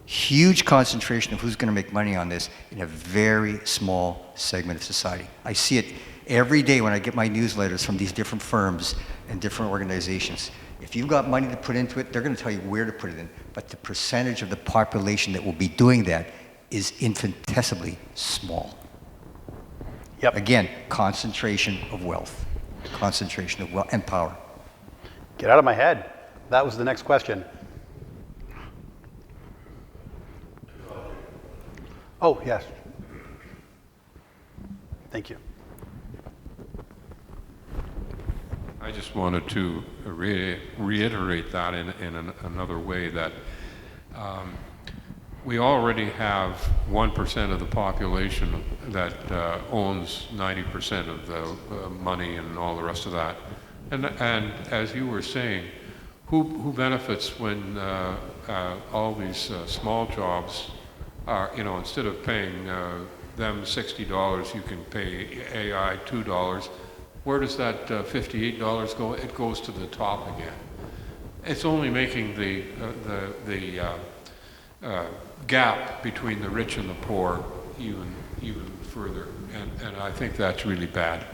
Huge concentration of who's going to make money on this in a very small segment of society. I see it every day when I get my newsletters from these different firms and different organizations. If you've got money to put into it, they're going to tell you where to put it in. But the percentage of the population that will be doing that is infinitesimally small. Yep. Again, concentration of wealth. Concentration of wealth and power. Get out of my head. That was the next question. Oh, yes. Thank you. I just wanted to reiterate that in another way, that we already have 1% of the population that owns 90% of the money and all the rest of that. And as you were saying, who benefits when all these small jobs are, instead of paying them $60, you can pay AI $2. Where does that $58 go? It goes to the top again. It's only making the gap between the rich and the poor even further, and I think that's really bad.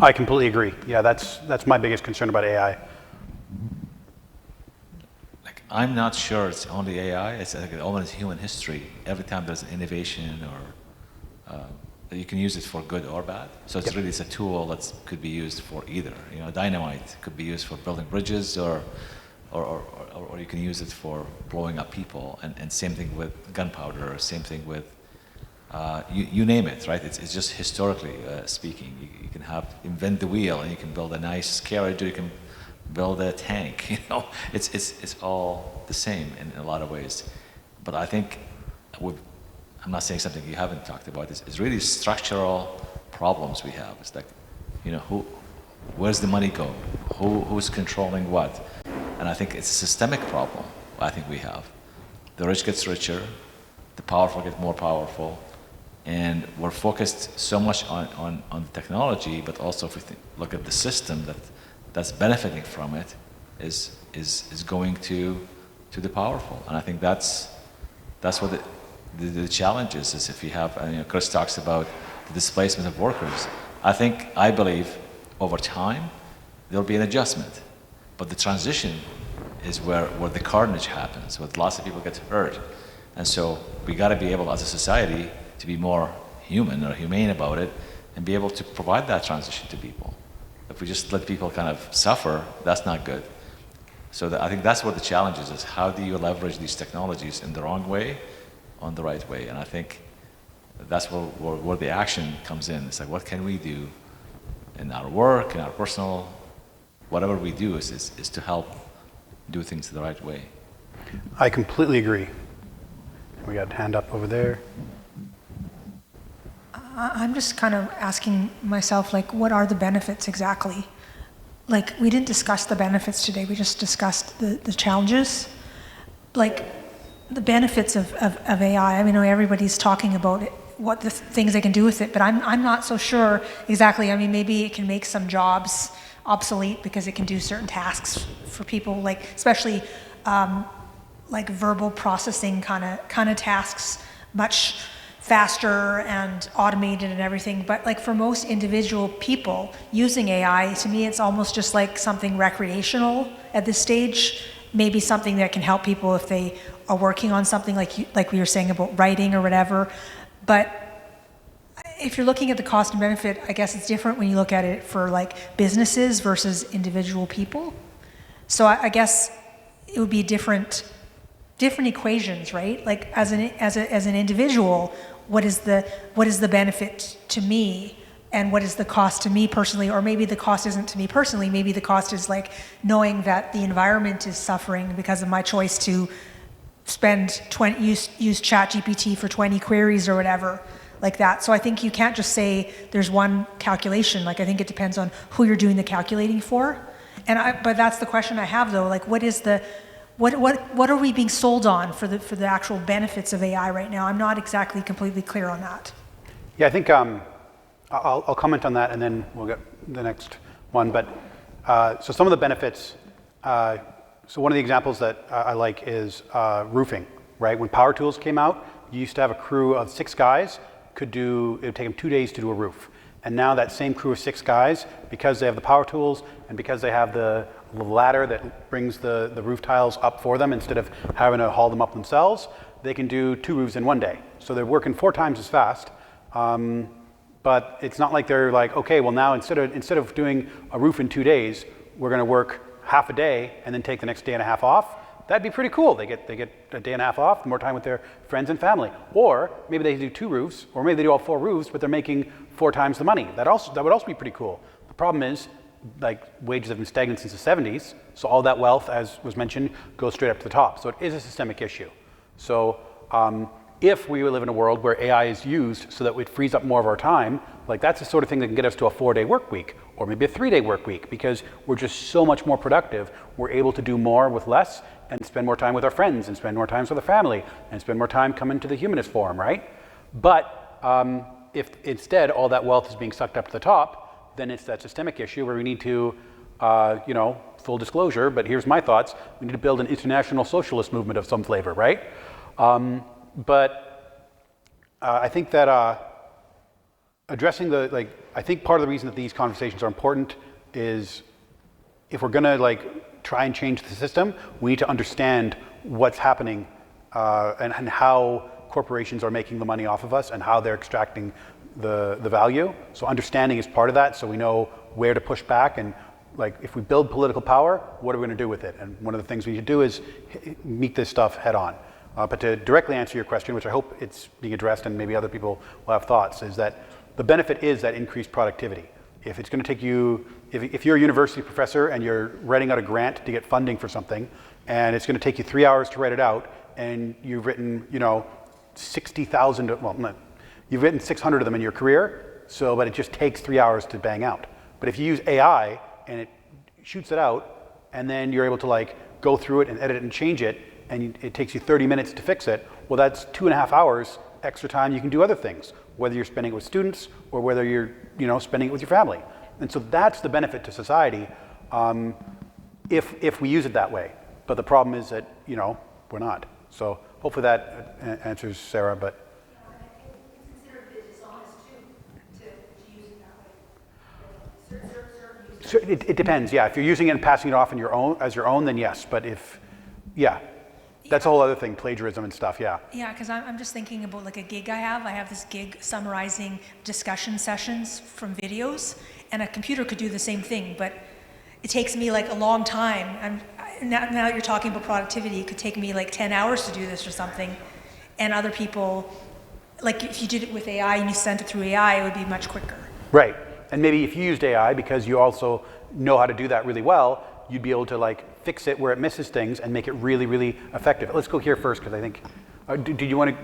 I completely agree. Yeah, that's my biggest concern about AI. I'm not sure it's only AI. It's like almost human history. Every time there's an innovation, or you can use it for good or bad. So it's really a tool that could be used for either. Dynamite could be used for building bridges, or you can use it for blowing up people. And same thing with gunpowder. Or same thing with you name it, right? It's just historically speaking. You can invent the wheel, and you can build a nice carriage, or you can build a tank. You know, it's all the same in a lot of ways. But I think I'm not saying something you haven't talked about. It's really structural problems we have. It's like, you know, where's the money go? Who's controlling what? And I think it's a systemic problem. I think we have. The rich gets richer, the powerful get more powerful, and we're focused so much on the technology, but also if we look at the system that's benefiting from it is going to the powerful. And I think that's what the challenge is if you have, you know, Chris talks about the displacement of workers. I believe over time there'll be an adjustment, but the transition is where the carnage happens, where lots of people get hurt. And so we got to be able as a society to be more human or humane about it and be able to provide that transition to people. If we just let people kind of suffer, that's not good. So I think that's what the challenge is how do you leverage these technologies in the wrong way, on the right way? And I think that's where the action comes in. It's like, what can we do in our work, in our personal, whatever we do is to help do things the right way. I completely agree. We got a hand up over there. I'm just kind of asking myself, like, what are the benefits exactly? Like, we didn't discuss the benefits today, we just discussed the challenges. Like, the benefits of AI, I mean, everybody's talking about it, what the things they can do with it, but I'm not so sure exactly. I mean, maybe it can make some jobs obsolete because it can do certain tasks for people, like, especially like verbal processing kind of tasks, much faster and automated and everything. But like for most individual people using AI, to me, it's almost just like something recreational at this stage. Maybe something that can help people if they are working on something like we were saying about writing or whatever. But if you're looking at the cost and benefit, I guess it's different when you look at it for like businesses versus individual people. So I guess it would be different equations, right? Like as an individual, what is the benefit to me, and what is the cost to me personally? Or maybe the cost isn't to me personally. Maybe the cost is like knowing that the environment is suffering because of my choice to use ChatGPT for 20 queries or whatever, like that. So I think you can't just say there's one calculation. Like, I think it depends on who you're doing the calculating for. But that's the question I have though. Like, what are we being sold on for the actual benefits of AI right now? I'm not exactly completely clear on that. Yeah, I think I'll comment on that and then we'll get the next one. But so some of the benefits, so one of the examples that I like is roofing, right? When power tools came out, you used to have a crew of 6 guys, it would take them 2 days to do a roof. And now that same crew of 6 guys, because they have the power tools and because they have the ladder that brings the roof tiles up for them instead of having to haul them up themselves, they can do 2 roofs in 1 day. So they're working 4 times as fast. But it's not like they're like, okay, well now instead of doing a roof in 2 days, we're going to work half a day and then take the next day and a half off. That'd be pretty cool. They get a day and a half off, more time with their friends and family. Or maybe they do 2 roofs, or maybe they do all 4 roofs, but they're making 4 times the money. That would also be pretty cool. The problem is, like, wages have been stagnant since the 70s, so all that wealth, as was mentioned, goes straight up to the top. So it is a systemic issue. So if we live in a world where AI is used so that it frees up more of our time, like, that's the sort of thing that can get us to a 4-day work week, or maybe a 3-day work week, because we're just so much more productive. We're able to do more with less and spend more time with our friends and spend more time with our family and spend more time coming to the Humanist Forum, right? But if instead all that wealth is being sucked up to the top, then it's that systemic issue where we need to, full disclosure, but here's my thoughts, we need to build an international socialist movement of some flavor, right? But I think that addressing I think part of the reason that these conversations are important is if we're gonna try and change the system, we need to understand what's happening and how corporations are making the money off of us and how they're extracting the value. So understanding is part of that, so we know where to push back, and if we build political power, what are we going to do with it? And one of the things we should do is meet this stuff head on. But to directly answer your question, which I hope it's being addressed and maybe other people will have thoughts, is that the benefit is that increased productivity. If it's going to take you, if you're a university professor and you're writing out a grant to get funding for something, and it's going to take you 3 hours to write it out, and you've written, 60,000, well, you've written 600 of them in your career, but it just takes 3 hours to bang out. But if you use AI and it shoots it out, and then you're able to go through it and edit it and change it, and it takes you 30 minutes to fix it, well, that's 2.5 hours extra time you can do other things, whether you're spending it with students or whether you're spending it with your family. And so that's the benefit to society if we use it that way. But the problem is that, we're not. So hopefully that answers Sarah, but. It's considered a bit dishonest too, to use it that way. Certain So it depends, yeah. If you're using it and passing it off as your own, then yes. But that's a whole other thing, plagiarism and stuff, yeah. Yeah, because I'm just thinking about like a gig I have. I have this gig summarizing discussion sessions from videos, and a computer could do the same thing, but it takes me like a long time. Now you're talking about productivity, it could take me like 10 hours to do this or something, and other people, like if you did it with AI and you sent it through AI, it would be much quicker. Right, and maybe if you used AI, because you also know how to do that really well, you'd be able to fix it where it misses things and make it really, really effective. Let's go here first, because I think, do you want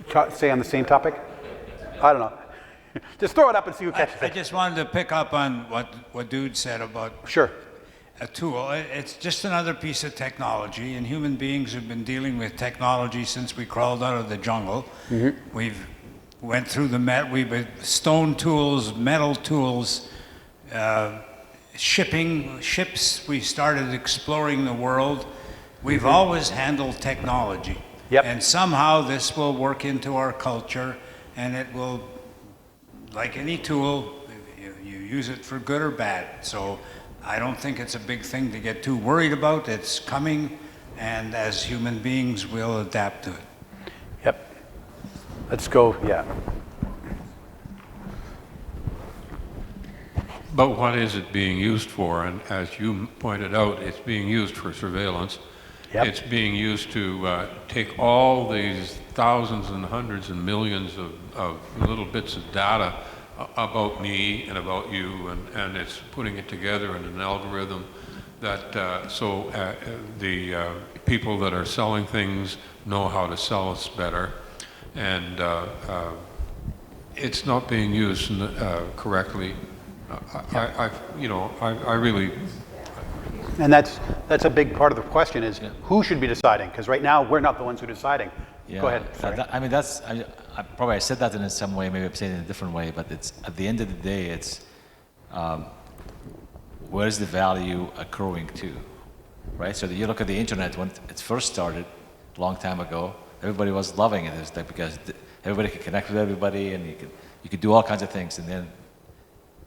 to say on the same topic? I don't know. Just throw it up and see who catches I it. just wanted to pick up on what Dude said about Sure. a tool. It's just another piece of technology, and human beings have been dealing with technology since we crawled out of the jungle. Mm-hmm. We've went through we've stone tools, metal tools, ships. We started exploring the world. We've always handled technology. Yep. And somehow this will work into our culture, and it will, like any tool, you use it for good or bad. So I don't think it's a big thing to get too worried about. It's coming, and as human beings, we'll adapt to it. Yep. Let's go, yeah. But what is it being used for? And as you pointed out, it's being used for surveillance. Yep. It's being used to take all these thousands and hundreds and millions of little bits of data about me and about you, and it's putting it together in an algorithm that the people that are selling things know how to sell us better, and it's not being used correctly. I really. And that's a big part of the question is who should be deciding? Because right now we're not the ones who are deciding. Yeah, Go ahead. Sorry. I said that in some way, maybe I'm saying it in a different way, but it's at the end of the day, it's where's the value accruing to, right? So you look at the internet when it first started, a long time ago, everybody was loving it. It's like because everybody could connect with everybody, and you could do all kinds of things, and then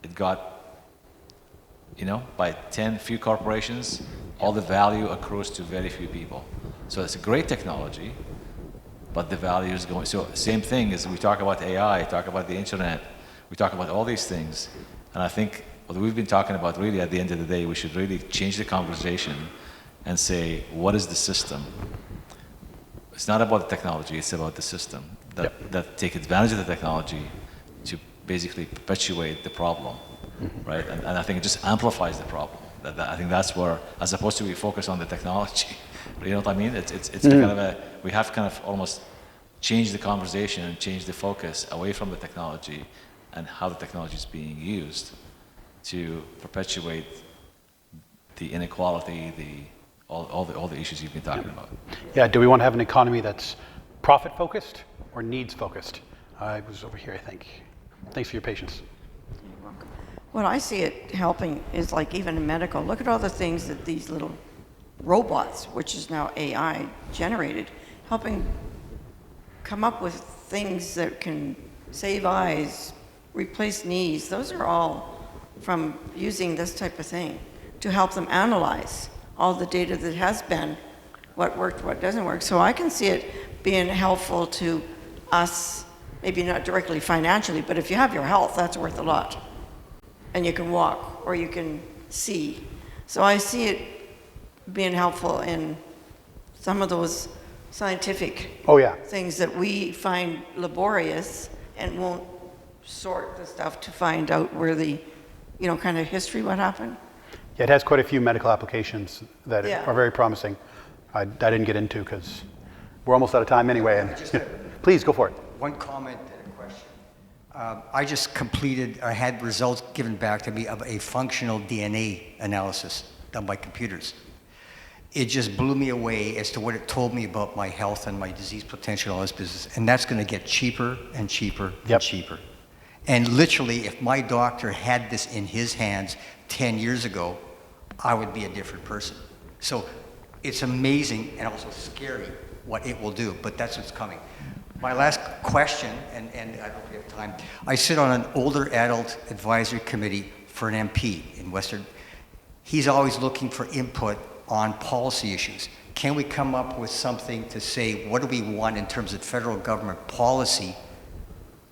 it got, by few corporations, all the value accrues to very few people. So it's a great technology, but the value is going. So same thing as we talk about AI, talk about the internet, we talk about all these things, and I think what we've been talking about really at the end of the day, we should really change the conversation and say, what is the system? It's not about the technology, it's about the system that take advantage of the technology to basically perpetuate the problem, right? And I think it just amplifies the problem. I think that's where, as opposed to we focus on the technology, you know what I mean? It's kind of we have to kind of almost change the conversation and change the focus away from the technology and how the technology is being used to perpetuate the inequality, all the issues you've been talking about. Yeah, do we want to have an economy that's profit-focused or needs-focused? I was over here, I think. Thanks for your patience. What I see it helping is like even in medical, look at all the things that these little robots, which is now AI generated, helping come up with things that can save eyes, replace knees. Those are all from using this type of thing to help them analyze all the data that has been, what worked, what doesn't work. So I can see it being helpful to us, maybe not directly financially, but if you have your health, that's worth a lot. And you can walk or you can see. So I see it being helpful in some of those scientific Oh, yeah. things that we find laborious and won't sort the stuff to find out where the, kind of history, what happened. Yeah, it has quite a few medical applications that Yeah. are very promising. I didn't get into because we're almost out of time anyway. And please go for it. One comment and a question. I just I had results given back to me of a functional DNA analysis done by computers. It just blew me away as to what it told me about my health and my disease potential in all this business. And that's going to get cheaper and cheaper and cheaper. And literally, if my doctor had this in his hands 10 years ago, I would be a different person. So it's amazing and also scary what it will do, but that's what's coming. My last question, and I don't know if we have time. I sit on an older adult advisory committee for an MP in Western. He's always looking for input on policy issues. Can we come up with something to say, what do we want in terms of federal government policy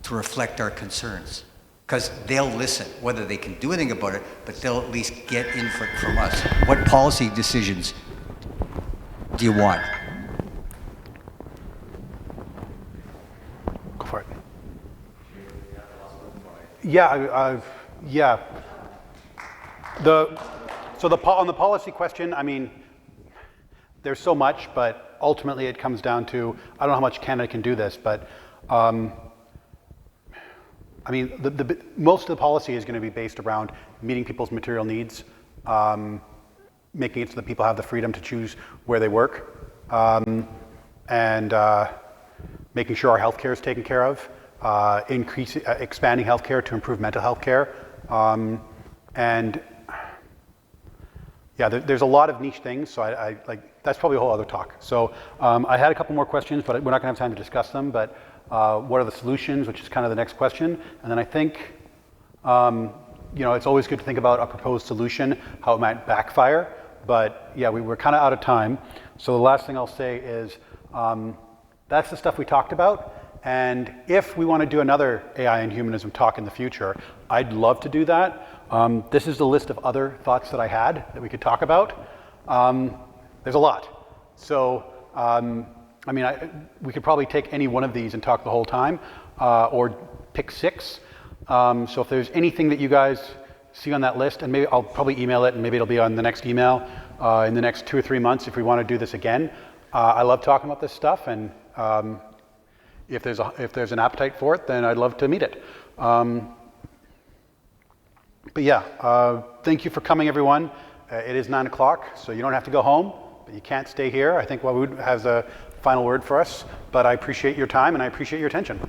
to reflect our concerns? Because they'll listen, whether they can do anything about it, but they'll at least get input from us. What policy decisions do you want? Go for it. Yeah, yeah. On the policy question, I mean, there's so much, but ultimately it comes down to, I don't know how much Canada can do this, but I mean, most of the policy is going to be based around meeting people's material needs, making it so that people have the freedom to choose where they work, and making sure our healthcare is taken care of, expanding healthcare to improve mental health care, and yeah, there's a lot of niche things. So I like that's probably a whole other talk. So I had a couple more questions, but we're not going to have time to discuss them. But what are the solutions, which is kind of the next question. And then I think, it's always good to think about a proposed solution, how it might backfire. But yeah, we're kind of out of time. So the last thing I'll say is that's the stuff we talked about. And if we want to do another AI and humanism talk in the future, I'd love to do that. This is the list of other thoughts that I had that we could talk about. There's a lot. So, I mean, we could probably take any one of these and talk the whole time, or pick 6. So if there's anything that you guys see on that list, and maybe I'll probably email it, and maybe it'll be on the next email in the next 2 or 3 months if we want to do this again. I love talking about this stuff, and if there's an appetite for it, then I'd love to meet it. But yeah, thank you for coming, everyone. It is 9 o'clock, so you don't have to go home, but you can't stay here. I think Wawood has a final word for us, but I appreciate your time and I appreciate your attention.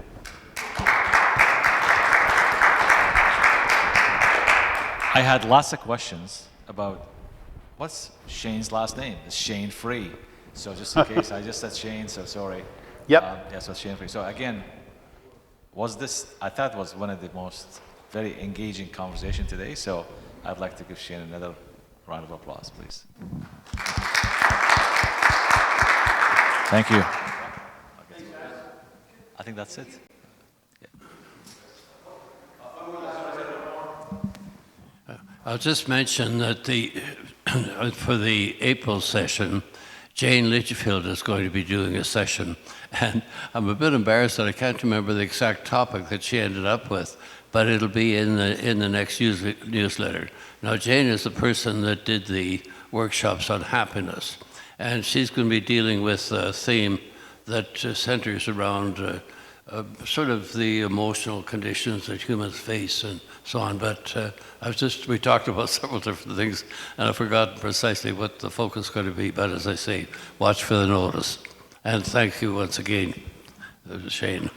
I had lots of questions about what's Shane's last name? Is Shane Free? So just in case, I just said Shane, so sorry. Yep. Yeah, so Shane Free. So again, I thought was one of the most very engaging conversation today, so I'd like to give Shane another round of applause, please. Thank you. I think that's it. I'll just mention that for the April session, Jane Litchfield is going to be doing a session, and I'm a bit embarrassed that I can't remember the exact topic that she ended up with, but it'll be in the next newsletter. Now, Jane is the person that did the workshops on happiness, and she's going to be dealing with a theme that centers around sort of the emotional conditions that humans face and so on. But we talked about several different things, and I've forgotten precisely what the focus is going to be. But as I say, watch for the notice. And thank you once again, Shane.